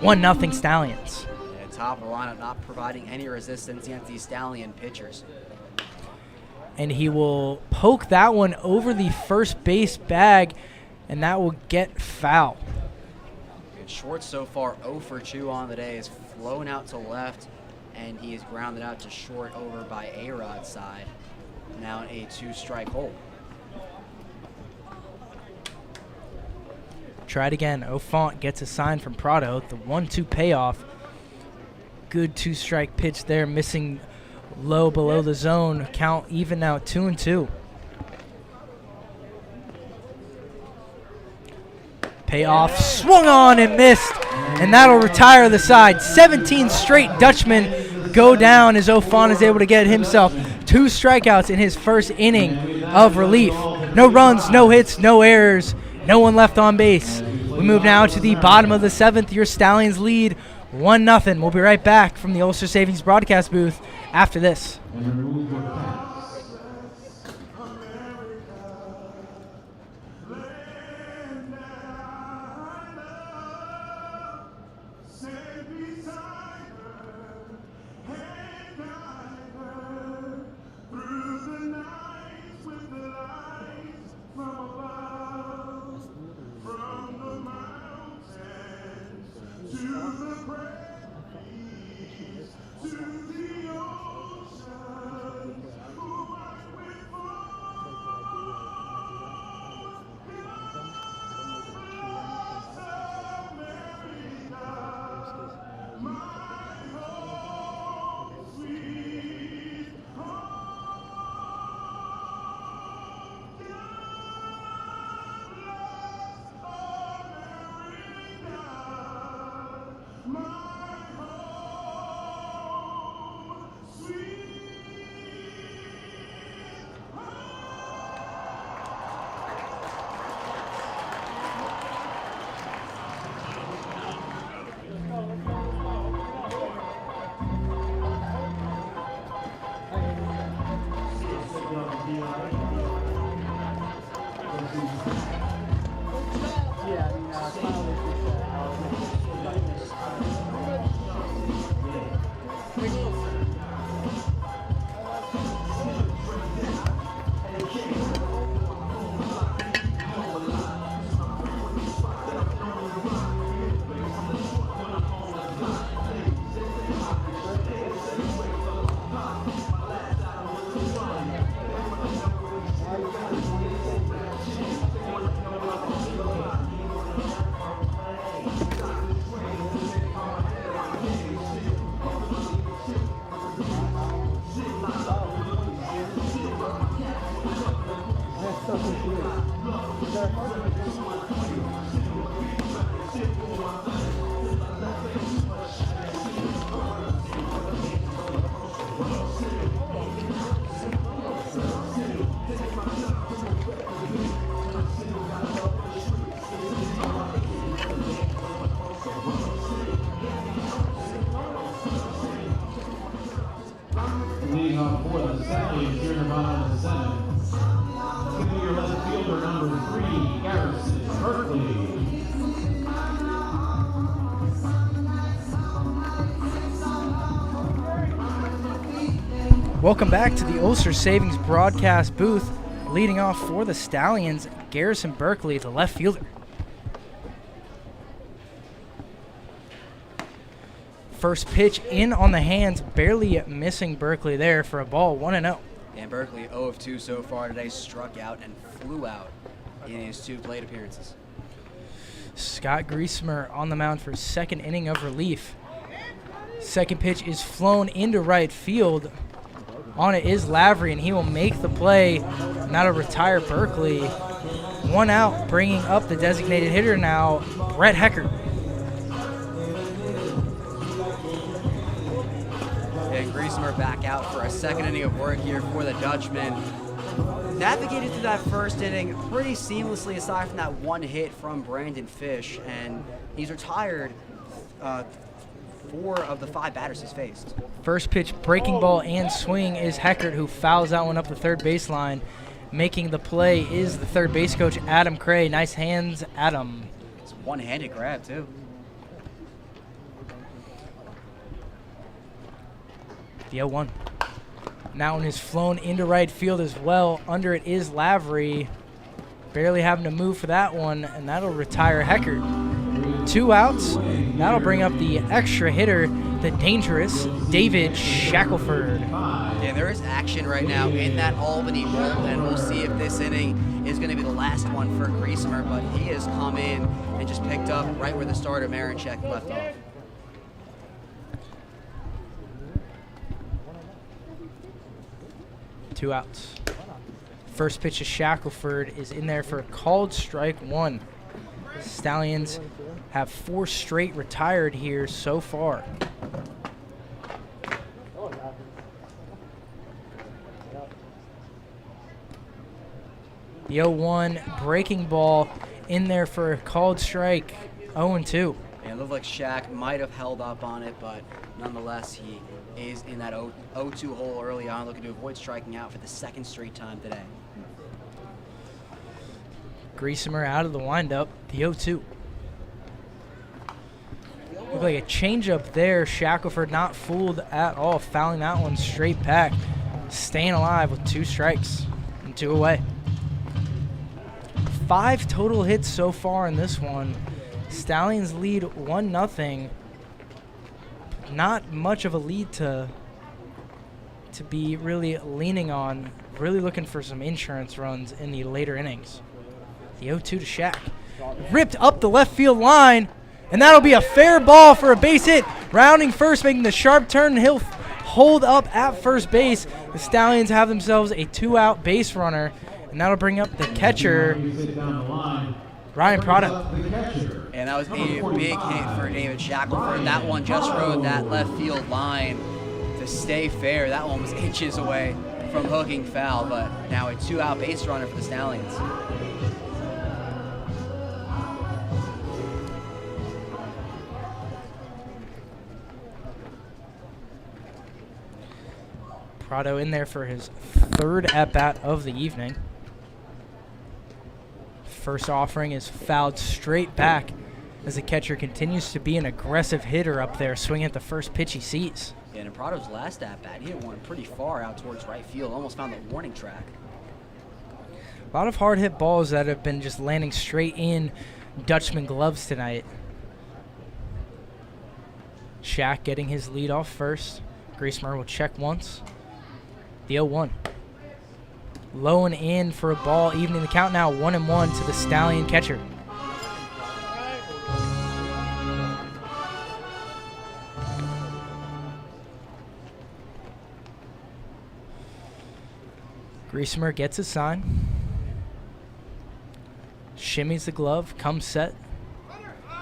1-0 Stallions. Yeah, top of the lineup, not providing any resistance against these Stallion pitchers. And he will poke that one over the first base bag, and that will get foul. Schwartz so far 0 for 2 on the day, is flown out to left, and he is grounded out to short over by A-Rod's side. Now in a 2-strike hole. Try it again. O'Font gets a sign from Prado. The 1-2 payoff. Good 2-strike pitch there, missing low below the zone. Count even now, 2-2. Payoff, swung on and missed, and that'll retire the side. 17 straight Dutchmen go down as O'Font is able to get himself 2 strikeouts in his first inning of relief. No runs, no hits, no errors, no one left on base. We move now to the bottom of the 7th. Your Stallions lead 1-0. We'll be right back from the Ulster Savings broadcast booth after this. And remove your pass. Leading off for the Stallions, here in the bottom of the 7. Skipping your left fielder, number 3, Garrison Berkeley. Welcome back to the Ulster Savings broadcast booth. Leading off for the Stallions, Garrison Berkeley, the left fielder. First pitch in on the hands, barely missing Berkeley there for a ball, 1-0. And Berkeley 0 of 2 so far today, struck out and flew out in his 2 plate appearances. Scott Griesmer on the mound for second inning of relief. Second pitch is flown into right field. On it is Lavery, and he will make the play. Now to retire Berkeley. 1 out, bringing up the designated hitter now, Brett Heckert. And Griesmer back out for a second inning of work here for the Dutchmen. Navigated through that first inning pretty seamlessly aside from that 1 hit from Brandon Fish, and he's retired 4 of the 5 batters he's faced. First pitch, breaking ball and swing is Heckert, who fouls that one up the third baseline. Making the play is the third base coach, Adam Cray. Nice hands, Adam. It's a one-handed grab, too. The 0-1. Now one is flown into right field as well. Under it is Lavery. Barely having to move for that one, and that'll retire Heckert. 2 outs. That'll bring up the extra hitter, the dangerous David Shackelford. Yeah, there is action right now in that Albany bullpen. We'll see if this inning is going to be the last one for Griesmer, but he has come in and just picked up right where the starter Marinchek left off. Two outs. First pitch to Shackelford is in there for a called strike 1. Stallions have 4 straight retired here so far. The 0-1 breaking ball in there for a called strike, 0-2. And it looked like Shaq might have held up on it, but nonetheless, he is in that 0-2 hole early on, looking to avoid striking out for the second straight time today. Griesemer out of the windup, the 0-2. Looked like a changeup there. Shackelford not fooled at all, fouling that one straight back. Staying alive with 2 strikes and 2 away. 5 total hits so far in this one. Stallions lead 1-0. Not much of a lead to be really leaning on. Really looking for some insurance runs in the later innings. The 0-2 to Shaq. Ripped up the left field line, and that'll be a fair ball for a base hit. Rounding first, making the sharp turn, and he'll hold up at first base. The Stallions have themselves a 2-out base runner, and that'll bring up the catcher, Ryan Prado. And that was a big hit for David Shackelford. That one just rode that left field line to stay fair. That one was inches away from hooking foul, but now a 2-out base runner for the Stallions. Prado in there for his 3rd at-bat of the evening. First offering is fouled straight back as the catcher continues to be an aggressive hitter up there, swinging at the first pitch he sees. Yeah, and in Prado's last at-bat, he hit one pretty far out towards right field, almost found the warning track. A lot of hard-hit balls that have been just landing straight in Dutchman gloves tonight. Shaq getting his lead off first. Griesemer will check once. The 0-1. Low and in for a ball, evening the count now 1-1 to the Stallion catcher. Griesemer gets a sign. Shimmies the glove, comes set.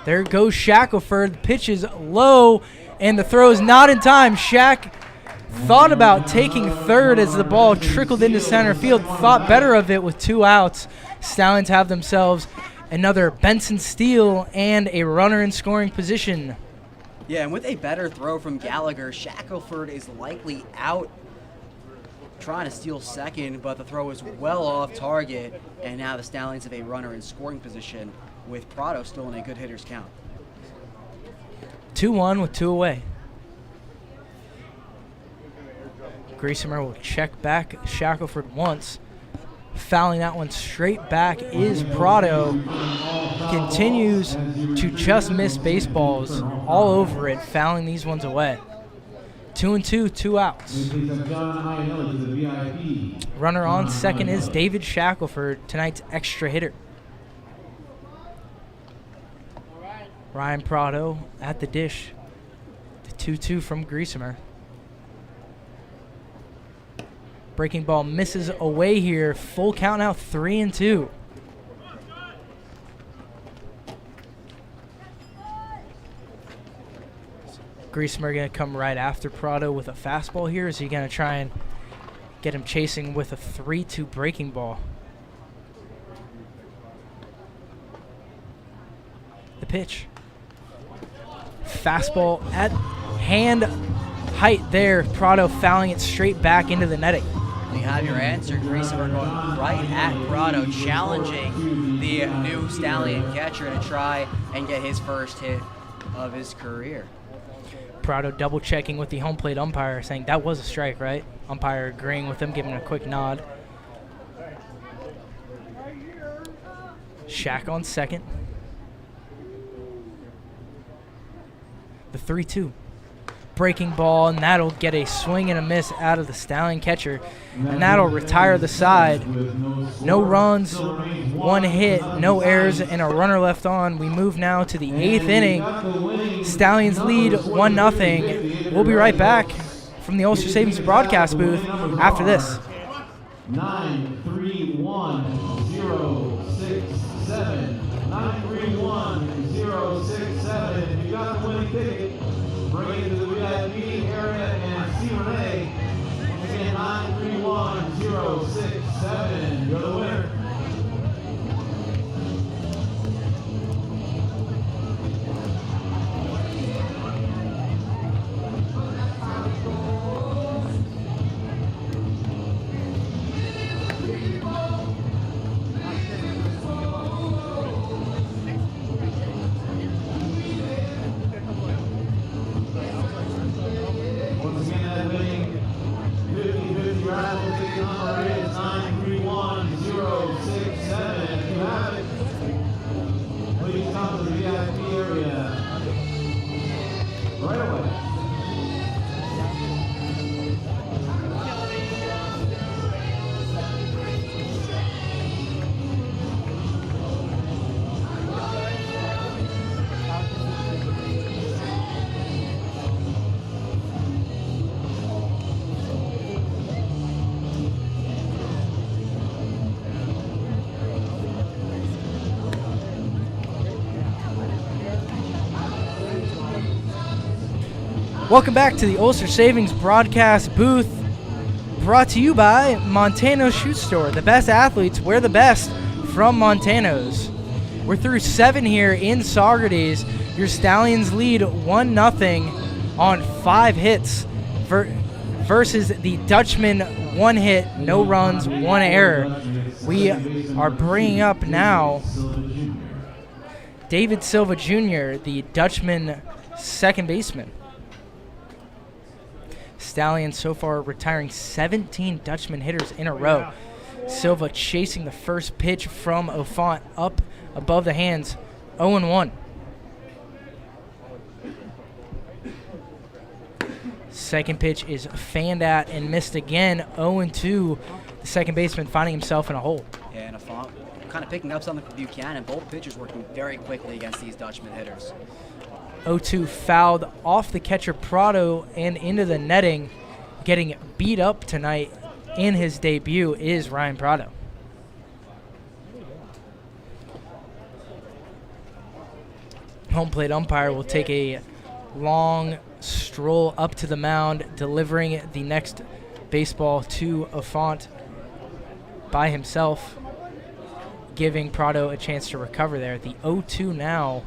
There goes Shackelford. The pitch is low, and the throw is not in time. Shaq thought about taking third as the ball trickled into center field. Thought better of it with 2 outs. Stallions have themselves another Benson steal and a runner in scoring position. Yeah, and with a better throw from Gallagher, Shackelford is likely out trying to steal second, but the throw is well off target, and now the Stallions have a runner in scoring position with Prado still in a good hitter's count. 2-1 with 2 away. Griesemer will check back Shackelford once. Fouling that one straight back is Prado. Continues to just miss baseballs all over it, fouling these ones away. 2-2, 2 outs. Runner on second is David Shackelford, tonight's extra hitter. Ryan Prado at the dish. The 2-2 from Griesemer. Breaking ball misses away here. Full count now, 3-2. Griesemer going to come right after Prado with a fastball here. Is he going to try and get him chasing with a 3-2 breaking ball? The pitch. Fastball at hand height there. Prado fouling it straight back into the netting. You have your answer. Griesemer going right at Prado, challenging the new Stallion catcher to try and get his first hit of his career. Prado double checking with the home plate umpire, saying that was a strike, right? Umpire agreeing with him, giving a quick nod. Shaq on second. The 3-2. Breaking ball, and that'll get a swing and a miss out of the Stallion catcher, and that'll retire the side. No runs, 1 hit, no errors, and a runner left on. We move now to the 8th inning. Stallions lead 1-0. We'll be right back from the Ulster Savings broadcast booth after this. 931-067. 931-067. You got the winning ticket. Bring it to the VIP area and see Renee. Once again, 931-067. You're the winner. number is 931067. If you have it, please come to the VIP area right away. Welcome back to the Ulster Savings broadcast booth, brought to you by Montano's Shoe Store. The best athletes wear the best from Montano's. We're through 7 here in Saugerties. Your Stallions lead 1-0 on 5 hits versus the Dutchmen 1 hit, no runs, 1 error. We are bringing up now David Silva Jr., the Dutchman second baseman. Stallion so far retiring 17 Dutchman hitters in a row. Silva chasing the first pitch from O'Font up above the hands, 0-1. Second pitch is fanned at and missed again, 0-2. The second baseman finding himself in a hole. Yeah, and O'Font kind of picking up something from Buchanan. Both pitchers working very quickly against these Dutchman hitters. 0-2 fouled off the catcher Prado and into the netting. Getting beat up tonight in his debut is Ryan Prado. Home plate umpire will take a long stroll up to the mound, delivering the next baseball to O'Font by himself, giving Prado a chance to recover there. The 0-2 now.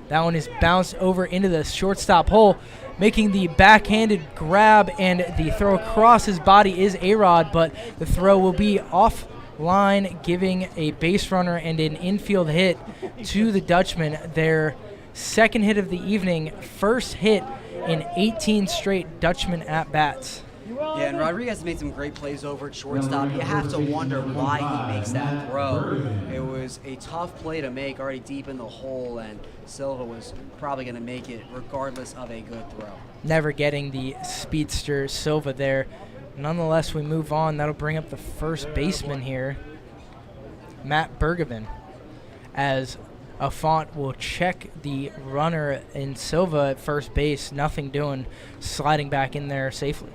That one is bounced over into the shortstop hole, making the backhanded grab, and the throw across his body is A-Rod, but the throw will be offline, giving a base runner and an infield hit to the Dutchmen. Their second hit of the evening, first hit in 18 straight Dutchman at-bats. Yeah, and Rodriguez made some great plays over at shortstop. You have to wonder why he makes that throw. It was a tough play to make, already deep in the hole, and Silva was probably going to make it regardless of a good throw. Never getting the speedster Silva there. Nonetheless, we move on. That'll bring up the first baseman here, Matt Bergevin, as O'Font will check the runner in Silva at first base. Nothing doing, sliding back in there safely.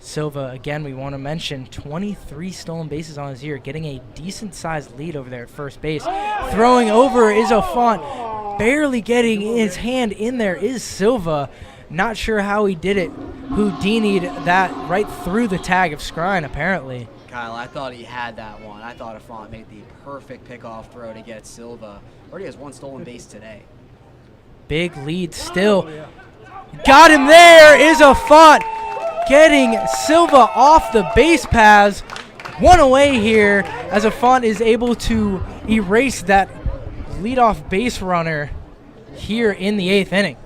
Silva, again, we want to mention 23 stolen bases on his year, getting a decent-sized lead over there at first base. Throwing over is O'Font. Barely getting his hand in there is Silva. Not sure how he did it. Houdini'd that right through the tag of Scrine, apparently. Kyle, I thought he had that one. I thought O'Font made the perfect pickoff throw to get Silva. Already has 1 stolen base today. Big lead still. Got him there is O'Font. Getting Silva off the base paths. 1 away here as O'Font is able to erase that leadoff base runner here in the 8th inning.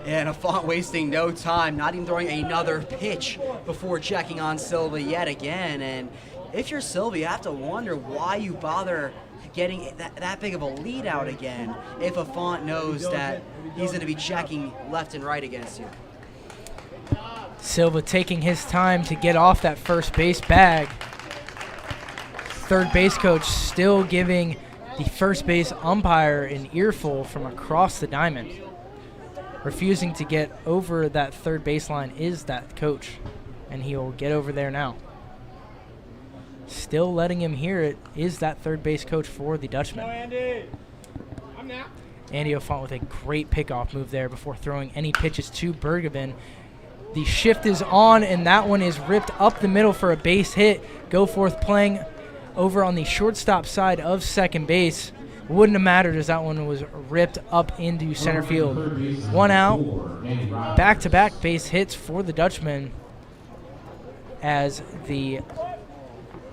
And O'Font wasting no time, not even throwing another pitch before checking on Silva yet again. And if you're Silva, you have to wonder why you bother getting that big of a lead out again if O'Font knows that he's going to be checking left and right against you. Silva taking his time to get off that first base bag. Third base coach still giving the first base umpire an earful from across the diamond. Refusing to get over that third baseline is that coach, and he will get over there now. Still letting him hear it is that third base coach for the Dutchmen. Andy O'Font with a great pickoff move there before throwing any pitches to Bergevin. The shift is on, and that one is ripped up the middle for a base hit. Goforth playing over on the shortstop side of second base. Wouldn't have mattered as that one was ripped up into center field. 1 out. Back-to-back base hits for the Dutchmen as the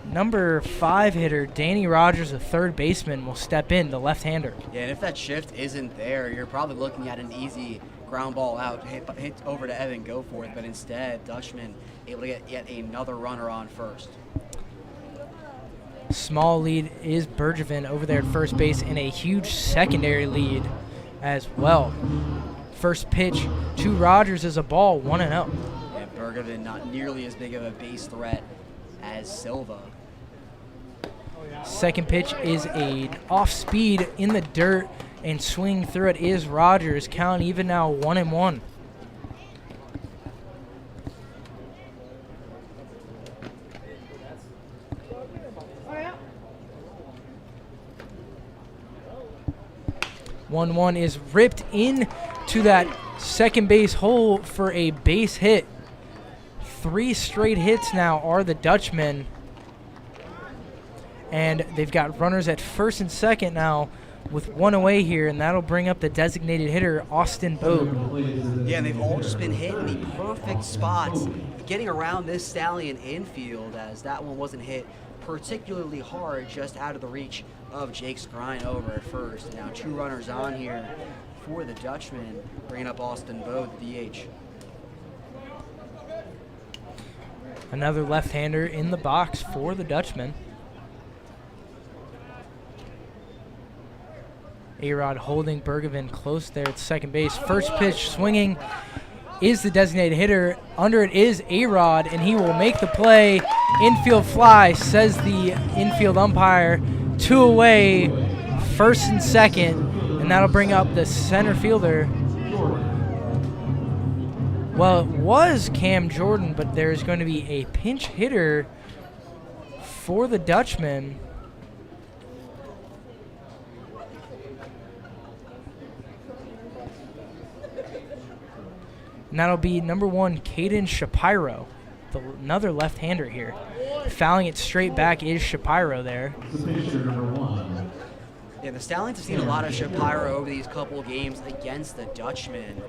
number 5 hitter, Danny Rogers, the third baseman, will step in, the left-hander. Yeah, and if that shift isn't there, you're probably looking at an easy ground ball out, hit over to Evan Goforth, but instead Dutchmen able to get yet another runner on first. Small lead is Bergevin over there at first base, and a huge secondary lead as well. First pitch to Rogers is a ball, 1-0. Yeah, Bergevin not nearly as big of a base threat as Silva. Second pitch is an off speed in the dirt, and swinging through it is Rogers. Count even now, 1-1. One is ripped into that second base hole for a base hit. 3 straight hits now are the Dutchmen. And they've got runners at first and second now with 1 away here, and that'll bring up the designated hitter, Austin Bode. Yeah, they've all just been hit in the perfect spots, getting around this Stallion infield, as that one wasn't hit particularly hard, just out of the reach of Jake Skrine over at first. Now 2 runners on here for the Dutchmen, bringing up Austin Bode, the DH. Another left-hander in the box for the Dutchmen. A-Rod holding Bergevin close there at second base. First pitch swinging is the designated hitter. Under it is A-Rod, and he will make the play. Infield fly, says the infield umpire. 2 away, first and second, and that'll bring up the center fielder. Well, it was Cam Jordan, but there's going to be a pinch hitter for the Dutchmen. And that'll be number 1, Caden Shapiro, another left-hander here. Fouling it straight back is Shapiro there. Yeah, the Stallions have seen a lot of Shapiro over these couple of games against the Dutchmen.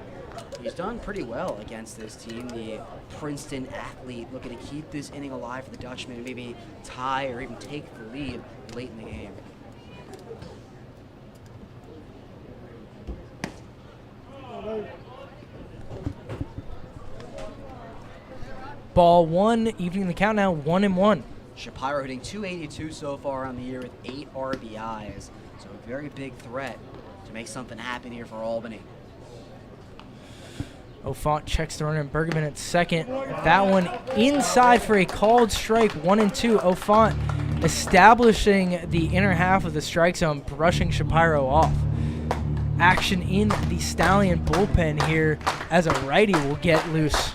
He's done pretty well against this team, the Princeton athlete, looking to keep this inning alive for the Dutchmen and maybe tie or even take the lead late in the game. Ball 1, evening the count now, 1-1. Shapiro hitting .282 so far on the year with 8 RBIs. So a very big threat to make something happen here for Albany. O'Font checks the runner, and Bergevin at second. That one inside for a called strike, 1-2. O'Font establishing the inner half of the strike zone, brushing Shapiro off. Action in the Stallion bullpen here as a righty will get loose.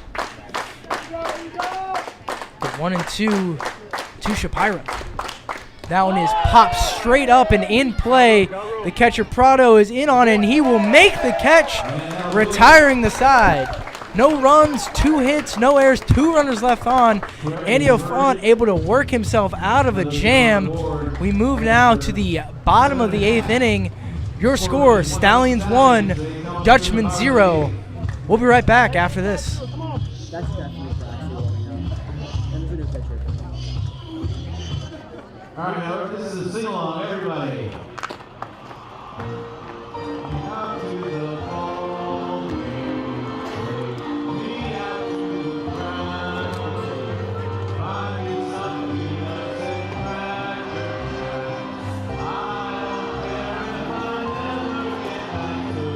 The 1-2 to Shapiro. That one is popped straight up and in play. The catcher Prado is in on it, and he will make the catch, retiring the side. No runs, 2 hits, no errors, 2 runners left on. Andy O'Font able to work himself out of a jam. We move now to the bottom of the 8th inning. Your score, Stallions 1, Dutchmen 0. We'll be right back after this. That's definitely All right, now this is a sing-along, everybody. Out to the ball game, we out to the ground, finding something that's a cracker. I don't care if I never get back to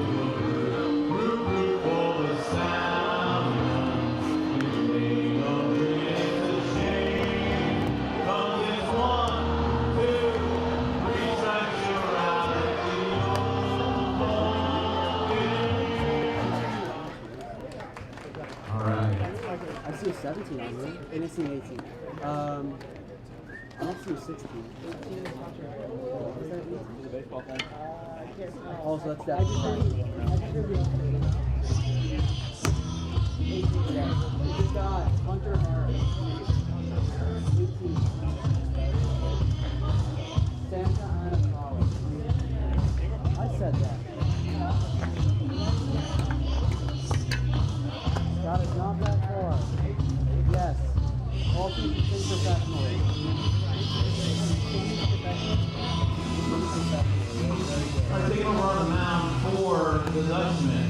root for the Stallions. It's a shame, 'cause it's 1, 2, 3 strikes you're out at the all right. I see a 17 on here, and I see an 18. I don't see a 16. Oh, so that's that. Yeah. Hunter Harris. 18. Santa Ana College. I said that. Scott is not that far. Yes. All teams are professionally. All right, taking over on the mound for the Dutchmen,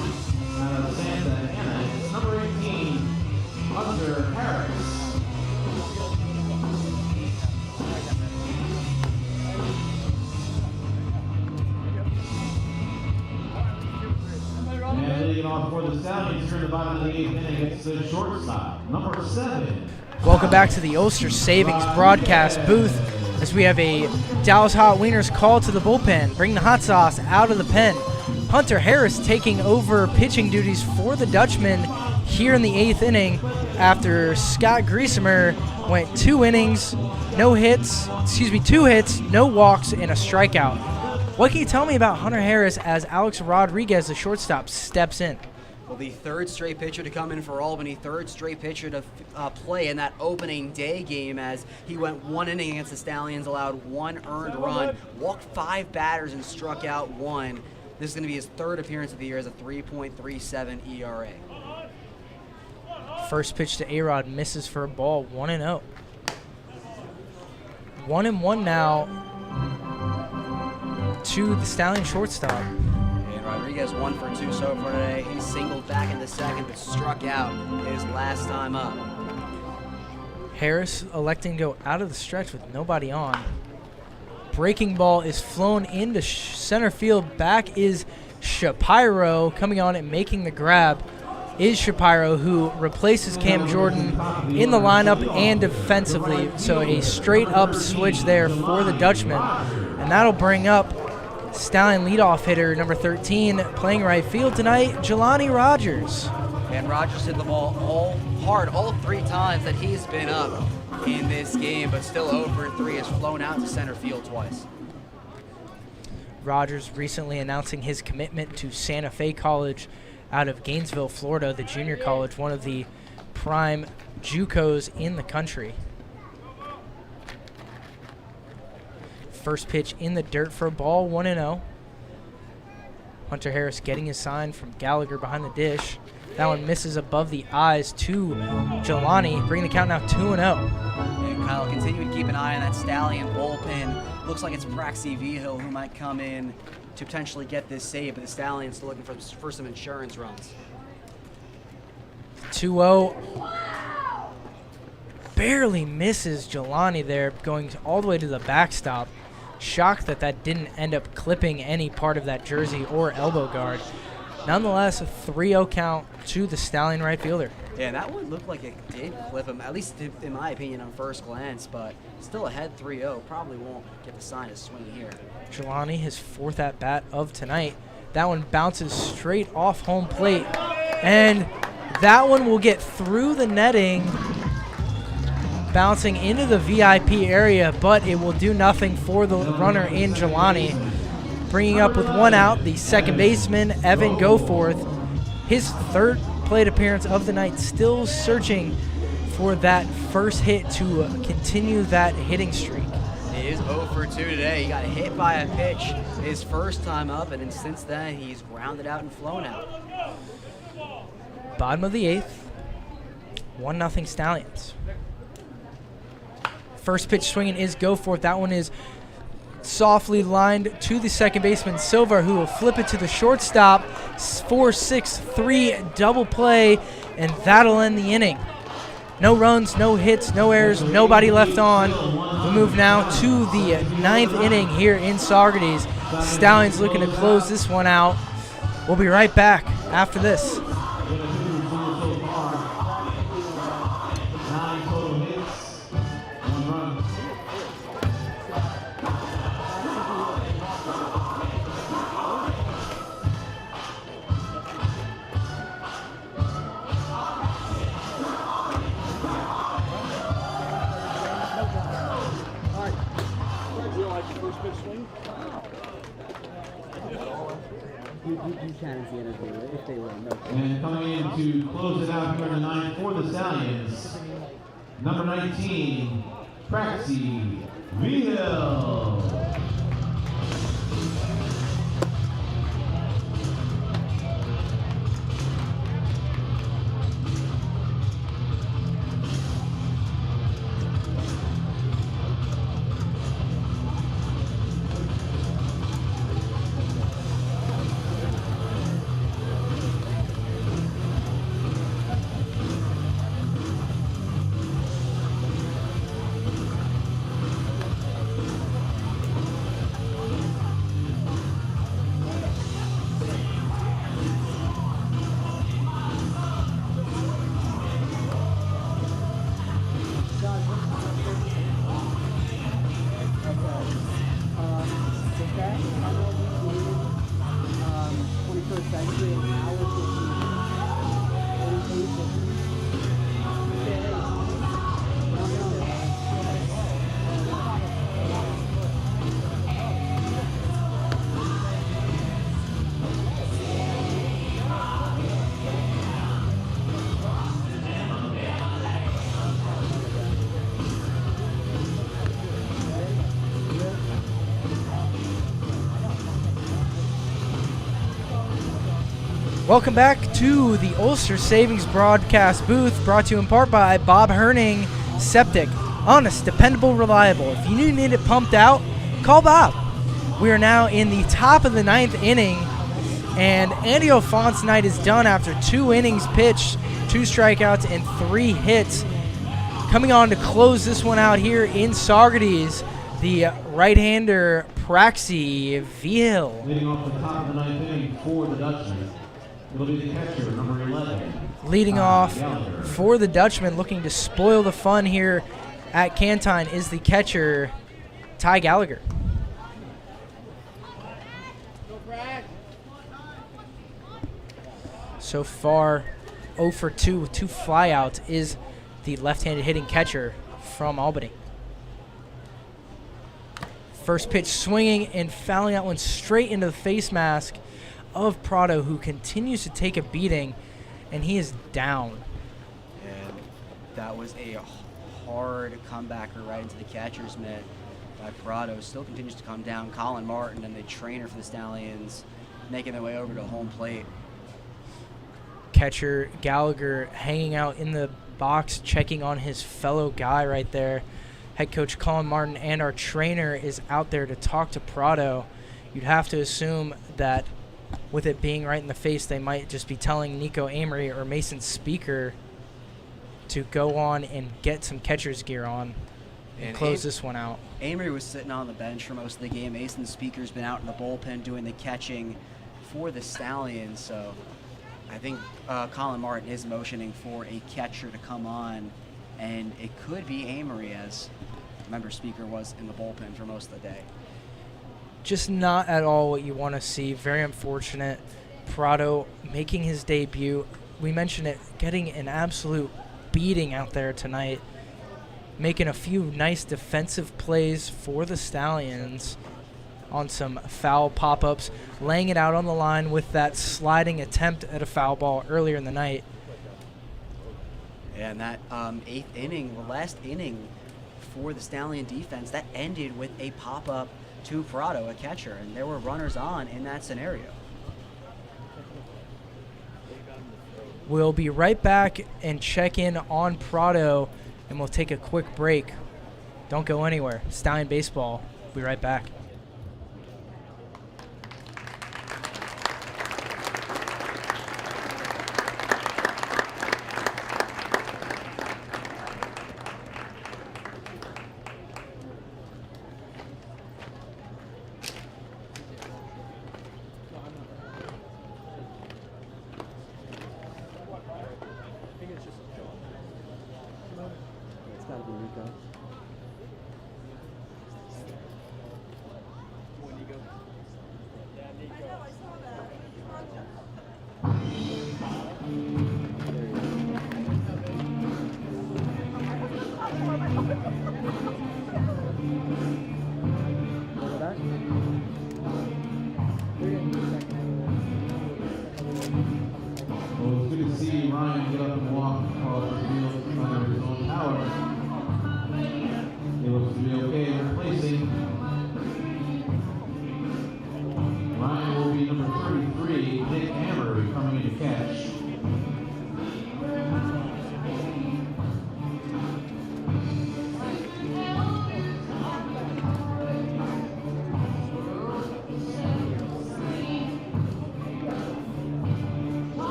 Out of Santa Ana, it's number 18, Hunter Harris. And leading off for the Stallions here in the bottom of the 8th inning, it's the shortstop, number 7. Welcome back to the Ulster Savings broadcast booth as we have a Dallas Hot Wieners call to the bullpen. Bring the hot sauce out of the pen. Hunter Harris taking over pitching duties for the Dutchmen here in the 8th inning after Scott Griesemer went 2 innings, 2 hits, no walks, and a strikeout. What can you tell me about Hunter Harris as Alex Rodriguez, the shortstop, steps in? Well, the third straight pitcher to come in for Albany, third straight pitcher to play in that opening day game as he went 1 inning against the Stallions, allowed 1 earned run, walked 5 batters, and struck out 1. This is going to be his 3rd appearance of the year as a 3.37 ERA. First pitch to A-Rod misses for a ball, 1-0. 1-1 now to the Stallion shortstop. And Rodriguez 1 for 2 so far today. He singled back in the second but struck out his last time up. Harris electing to go out of the stretch with nobody on. Breaking ball is flown into center field. Back is Shapiro coming on and making the grab. Is Shapiro, who replaces Cam Jordan in the lineup and defensively. So a straight up switch there for the Dutchmen. And that'll bring up Stallion leadoff hitter number 13 playing right field tonight, Jelani Rogers. And Rogers hit the ball all 3 times that he's been up in this game, but still 0-3 has flown out to center field twice. Rogers recently announcing his commitment to Santa Fe College out of Gainesville, Florida, the junior college, one of the prime JUCOs in the country. First pitch in the dirt for a ball, 1-0. Hunter Harris getting his sign from Gallagher behind the dish. That one misses above the eyes to Jelani, bringing the count now 2-0. And Kyle, continue to keep an eye on that Stallion bullpen. Looks like it's Praxi Vigil who might come in to potentially get this save, but the Stallions still looking for some insurance runs. 2-0. Barely misses Jelani there, going all the way to the backstop. Shocked that didn't end up clipping any part of that jersey or elbow guard. Nonetheless, a 3-0 count to the Stallion right fielder. Yeah, that one looked like it did clip him, at least in my opinion on first glance, but still ahead 3-0. Probably won't get the sign to swing here. Jelani, his 4th at-bat of tonight. That one bounces straight off home plate, and that one will get through the netting, bouncing into the VIP area, but it will do nothing for the runner in Jelani. Bringing up with 1 out, the second baseman, Evan Goforth. His 3rd plate appearance of the night, still searching for that first hit to continue that hitting streak. He is 0 for 2 today. He got hit by a pitch his first time up, and then since then he's grounded out and flown out. Bottom of the 8th, 1-0 Stallions. First pitch swinging is Goforth. That one is softly lined to the second baseman, Silva, who will flip it to the shortstop. 4-6-3 double play, and that'll end the inning. No runs, no hits, no errors, nobody left on. We move now to the 9th inning here in Saugerties. Stallions looking to close this one out. We'll be right back after this. You can see it if they will. No. And coming in to close it out here in the 9th for the Stallions, number 19, Praxi Vigil. Welcome back to the Ulster Savings broadcast booth, brought to you in part by Bob Herning Septic. Honest, dependable, reliable. If you need it pumped out, call Bob. We are now in the top of the 9th inning, and Andy O'Font's night is done after 2 innings pitched, 2 strikeouts, and 3 hits. Coming on to close this one out here in Saugerties, the right-hander Praxi Viel. Leading off the top of the 9th inning for the Dutchmen, it'll be the catcher, number 11. Leading off Gallagher. for the Dutchmen, looking to spoil the fun here at Cantine, is the catcher, Ty Gallagher. So far, 0 for 2 with 2 flyouts is the left-handed hitting catcher from Albany. First pitch swinging and fouling that one straight into the face mask of Prado, who continues to take a beating, and he is down. And that was a hard comebacker right into the catcher's mitt by Prado. Still continues to come down. Colin Martin and the trainer for the Stallions making their way over to home plate. Catcher Gallagher hanging out in the box, checking on his fellow guy right there. Head coach Colin Martin and our trainer is out there to talk to Prado. You'd have to assume that with it being right in the face, they might just be telling Nico Amory or Mason Speaker to go on and get some catcher's gear on and close this one out. Amory was sitting on the bench for most of the game. Mason Speaker's been out in the bullpen doing the catching for the Stallions, so I think Colin Martin is motioning for a catcher to come on, and it could be Amory, as member Speaker was in the bullpen for most of the day. Just not at all what you want to see. Very unfortunate. Prado making his debut. We mentioned it, getting an absolute beating out there tonight. Making a few nice defensive plays for the Stallions on some foul pop-ups. Laying it out on the line with that sliding attempt at a foul ball earlier in the night. And that 8th inning, the last inning for the Stallion defense, that ended with a pop-up to Prado, a catcher, and there were runners on in that scenario. We'll be right back and check in on Prado, and we'll take a quick break. Don't go anywhere. Stallion Baseball. We'll be right back. It's gotta be Nico. Well, it's good to see Ryan get up and walk across the field under his own power. He looks to be okay in replacing. Ryan will be number 33, Nick Amory, coming in to catch.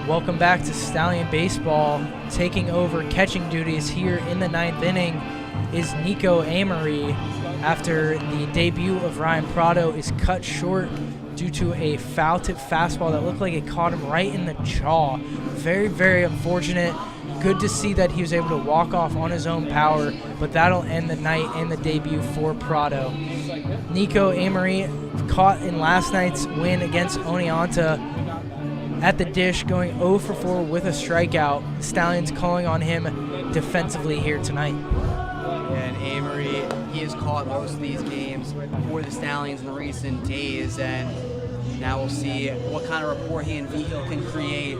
Welcome back to Stallion Baseball. Taking over catching duties here in the 9th inning is Nico Amory, after the debut of Ryan Prado is cut short due to a foul tip fastball that looked like it caught him right in the jaw. Very, very unfortunate. Good to see that he was able to walk off on his own power, but that'll end the night and the debut for Prado. Nico Amory caught in last night's win against Oneonta at the dish, going 0 for 4 with a strikeout. The Stallions calling on him defensively here tonight. And Amory, he has caught most of these games for the Stallions in the recent days, and now we'll see what kind of rapport he and Vigil can create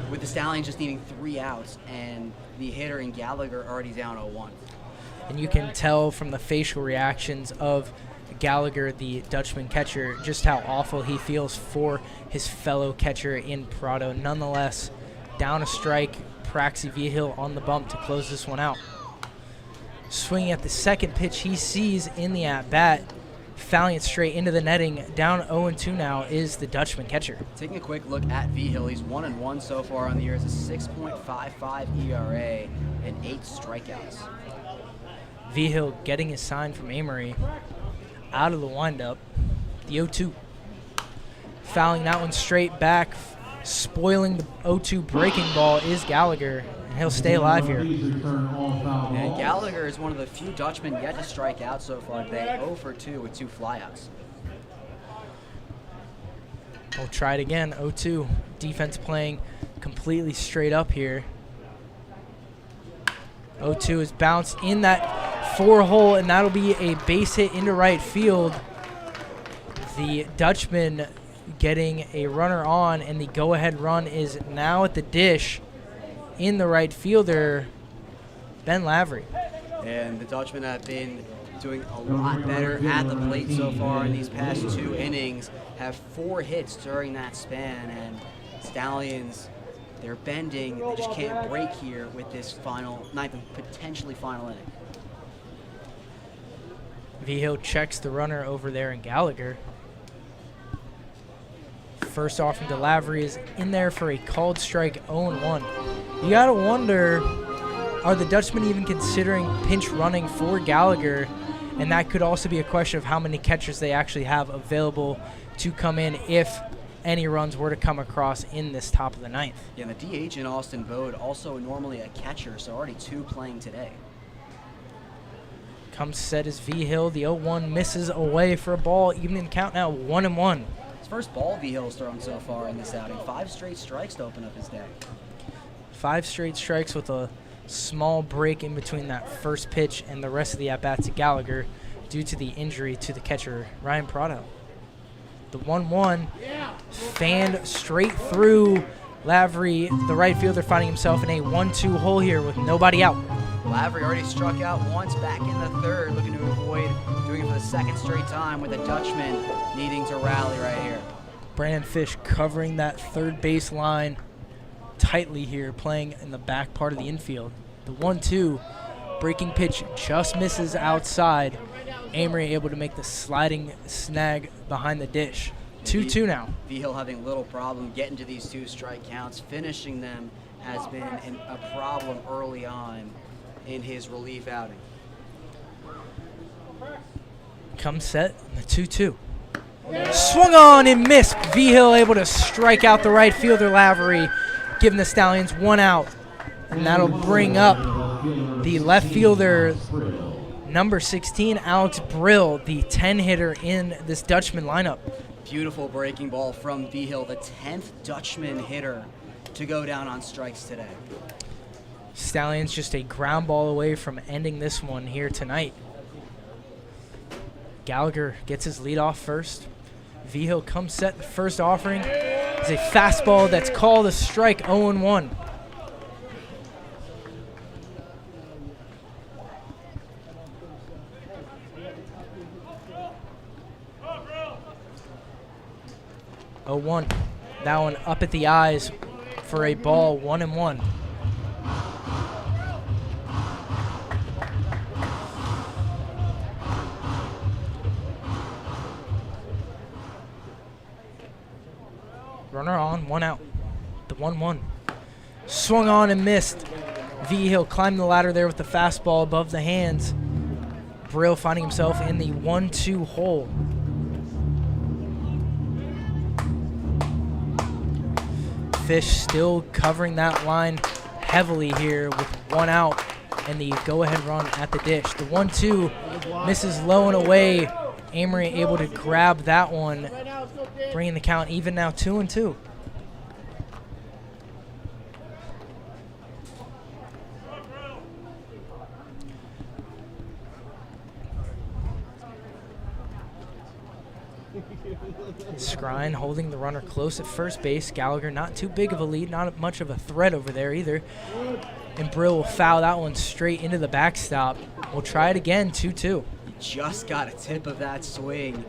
with the Stallions just needing 3 outs, and the hitter in Gallagher already down 0-1. And you can tell from the facial reactions of Gallagher, the Dutchman catcher, just how awful he feels for his fellow catcher in Prado. Nonetheless, down a strike, Praxi Vigil on the bump to close this one out. Swinging at the second pitch he sees in the at-bat, fouling it straight into the netting. Down 0-2 now is the Dutchman catcher. Taking a quick look at Vigil, he's 1-1 so far on the year. It's a 6.55 ERA and 8 strikeouts. Vigil getting his sign from Amory. Out of the windup, the 0-2. Fouling that one straight back, spoiling the 0-2 breaking ball is Gallagher, and he'll stay alive here. And Gallagher is one of the few Dutchmen yet to strike out so far today, 0 for 2 with 2 flyouts. We'll try it again, 0-2. Defense playing completely straight up here. 0-2 is bounced in that 4-hole, and that'll be a base hit into right field. The Dutchman getting a runner on, and the go-ahead run is now at the dish in the right fielder, Ben Lavery. And the Dutchmen have been doing a lot better at the plate so far in these past 2 innings, have 4 hits during that span, and Stallions, they're bending. They just can't break here with this final, ninth and potentially final inning. Vigil checks the runner over there in Gallagher. First offering to Lavery is in there for a called strike, 0-1. You gotta wonder, are the Dutchmen even considering pinch running for Gallagher? And that could also be a question of how many catchers they actually have available to come in if any runs were to come across in this top of the ninth. Yeah, and the DH in Austin Bode, also normally a catcher, so already 2 playing today. Comes set is Vigil. The 0-1 misses away for a ball, evening the count now 1-1. His first ball Vigil's thrown so far in this outing. 5 straight strikes to open up his day. 5 straight strikes with a small break in between that first pitch and the rest of the at-bats to Gallagher due to the injury to the catcher, Ryan Prado. The 1-1 fanned straight through Lavery, the right fielder, finding himself in a 1-2 hole here with nobody out. Lavery already struck out once back in the third, looking to avoid doing it for the 2nd straight time, with the Dutchman needing to rally right here. Brandon Fish covering that third base line tightly here, playing in the back part of the infield. The 1-2 breaking pitch just misses outside. Amory able to make the sliding snag behind the dish. 2-2 now. Vigil having little problem getting to these 2 strike counts. Finishing them has been a problem early on in his relief outing. Comes set, the 2-2. Swung on and missed. Vigil able to strike out the right fielder, Lavery, giving the Stallions 1 out. And that'll bring up the left fielder, number 16, Alex Brill, the 10-hitter in this Dutchman lineup. Beautiful breaking ball from Vigil, the 10th Dutchman hitter to go down on strikes today. Stallions just a ground ball away from ending this one here tonight. Gallagher gets his lead off first. Vigil comes set. The first offering is a fastball that's called a strike, 0-1. That one up at the eyes for a ball, 1-1. Runner on, 1 out. The 1-1. Swung on and missed. Vigil climbed the ladder there with the fastball above the hands. Brill finding himself in the 1-2 hole. Fish still covering that line heavily here with 1 out and the go-ahead run at the dish. The 1-2 misses low and away. Amory able to grab that one, bringing the count even now, 2-2. Scrine holding the runner close at first base. Gallagher not too big of a lead, not much of a threat over there either. And Brill will foul that one straight into the backstop. We'll try it again, 2-2. He just got a tip of that swing.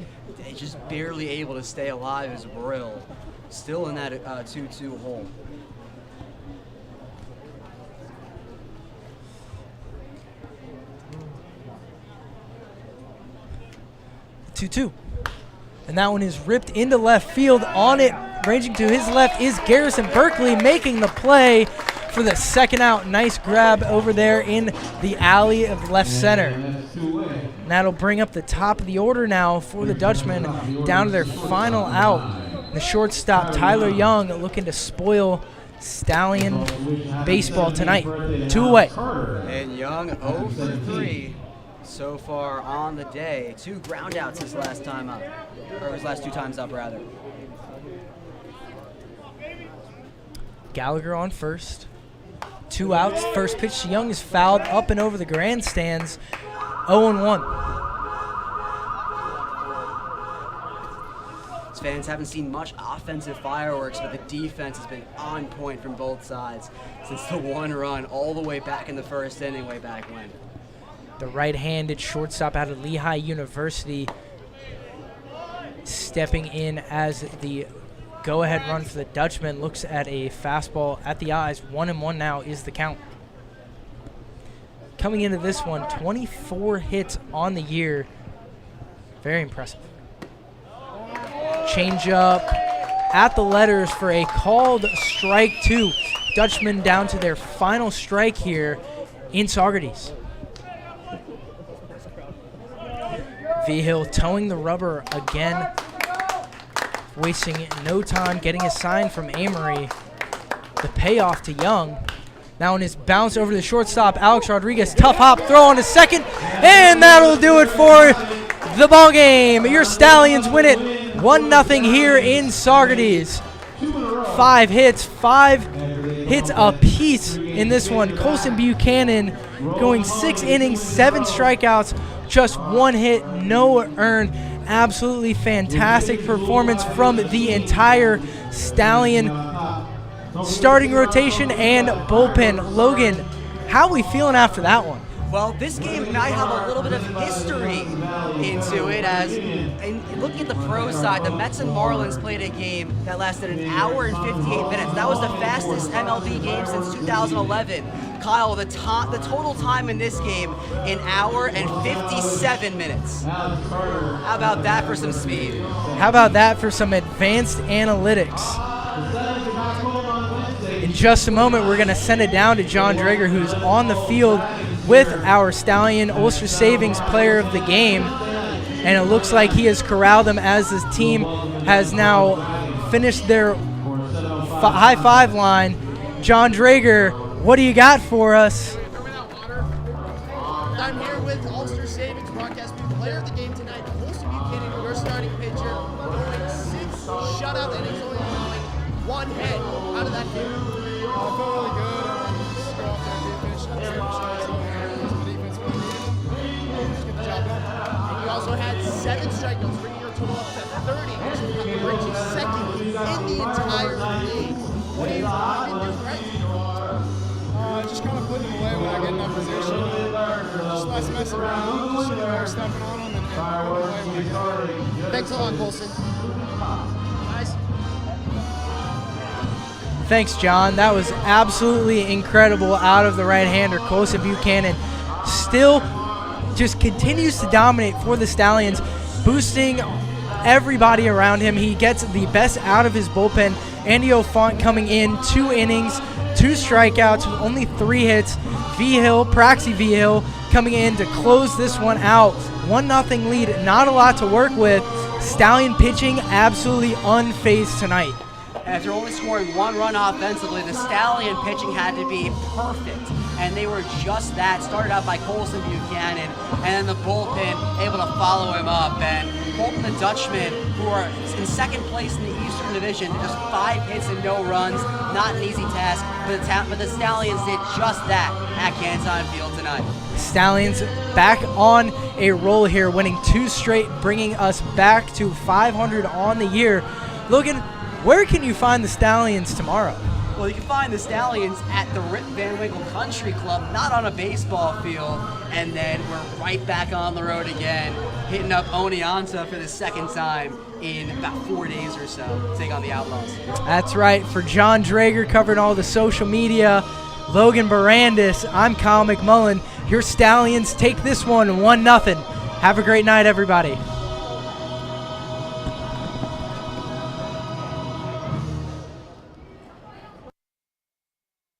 Just barely able to stay alive as Brill. Still in that 2-2 hole. And that one is ripped into left field. On it, ranging to his left, is Garrison Berkeley making the play for the second out. Nice grab over there in the alley of left center. And that'll bring up the top of the order now for the Dutchmen down to their final out. The shortstop, Tyler Young, looking to spoil Stallion baseball tonight. 2 away. And Young 0 for 3 so far on the day. 2 groundouts his last time up, or his last 2 times up rather. Gallagher on first. 2 outs. First pitch to Young is fouled up and over the grandstands. 0-1. Fans haven't seen much offensive fireworks, but the defense has been on point from both sides since the 1 run all the way back in the first inning, way back when. The right-handed shortstop out of Lehigh University stepping in as the go-ahead run for the Dutchman. Looks at a fastball at the eyes. 1-1 now is the count. Coming into this one, 24 hits on the year. Very impressive. Changeup at the letters for a called strike 2. Dutchmen down to their final strike here in Saugerties. V-Hill towing the rubber again, wasting no time, getting a sign from Amory. The payoff to Young. Now in his bounce over the shortstop, Alex Rodriguez, tough hop, throw on a second, and that'll do it for the ball game. Your Stallions win it 1-0 here in Saugerties. 5 hits apiece in this one. Colson Buchanan going 6 innings, 7 strikeouts, just 1 hit, no earned. Absolutely fantastic performance from the entire Stallion starting rotation and bullpen. Logan, how are we feeling after that one? Well, this game might have a little bit of history into it, as looking at the pro side, the Mets and Marlins played a game that lasted 1 hour and 58 minutes. That was the fastest MLB game since 2011. Kyle, the total time in this game, 1 hour and 57 minutes. How about that for some speed? How about that for some advanced analytics? In just a moment, we're going to send it down to John Drager, who's on the field with our Stallion Ulster Savings Player of the Game. And it looks like he has corralled them as his team has now finished their high five line. John Drager, what do you got for us? I'm here with Ulster Savings broadcast player of the game tonight, Colson Buchanan, your starting pitcher, going 6 shutout innings, only allowing 1 hit. How did that feel? I felt really good. Just go out there and finish the defense when needed. Just get the job done. And you also had 7 strikeouts, bringing your total up to 30, which brings you second in the entire league. What do you do right? Just kind of putting them away when I get in that position. Just less messing around, just stepping on them and putting away when I get it. Thanks a lot, Colson. Nice. Thanks, John. That was absolutely incredible out of the right-hander. Colson Buchanan still just continues to dominate for the Stallions, boosting everybody around him. He gets the best out of his bullpen. Andy O'Font coming in, 2 innings, 2 strikeouts, with only 3 hits. Praxi V-Hill coming in to close this one out. 1-0 lead, not a lot to work with. Stallion pitching absolutely unfazed tonight. After only scoring 1 run offensively, the Stallion pitching had to be perfect. and they were just that. Started out by Colson Buchanan, and then the bullpen able to follow him up. And Bolton the Dutchmen, who are in second place in the Eastern Division, just 5 hits and no runs, not an easy task, but the Stallions did just that at Canton Field tonight. Stallions back on a roll here, winning 2 straight, bringing us back to 500 on the year. Logan, where can you find the Stallions tomorrow? Well, you can find the Stallions at the Rip Van Winkle Country Club, not on a baseball field, and then we're right back on the road again, hitting up Oneonta for the second time in about 4 days or so to take on the Outlaws. That's right. For John Drager, covering all the social media, Logan Barandis, I'm Kyle McMullen. Your Stallions take this one 1-0. Have a great night, everybody.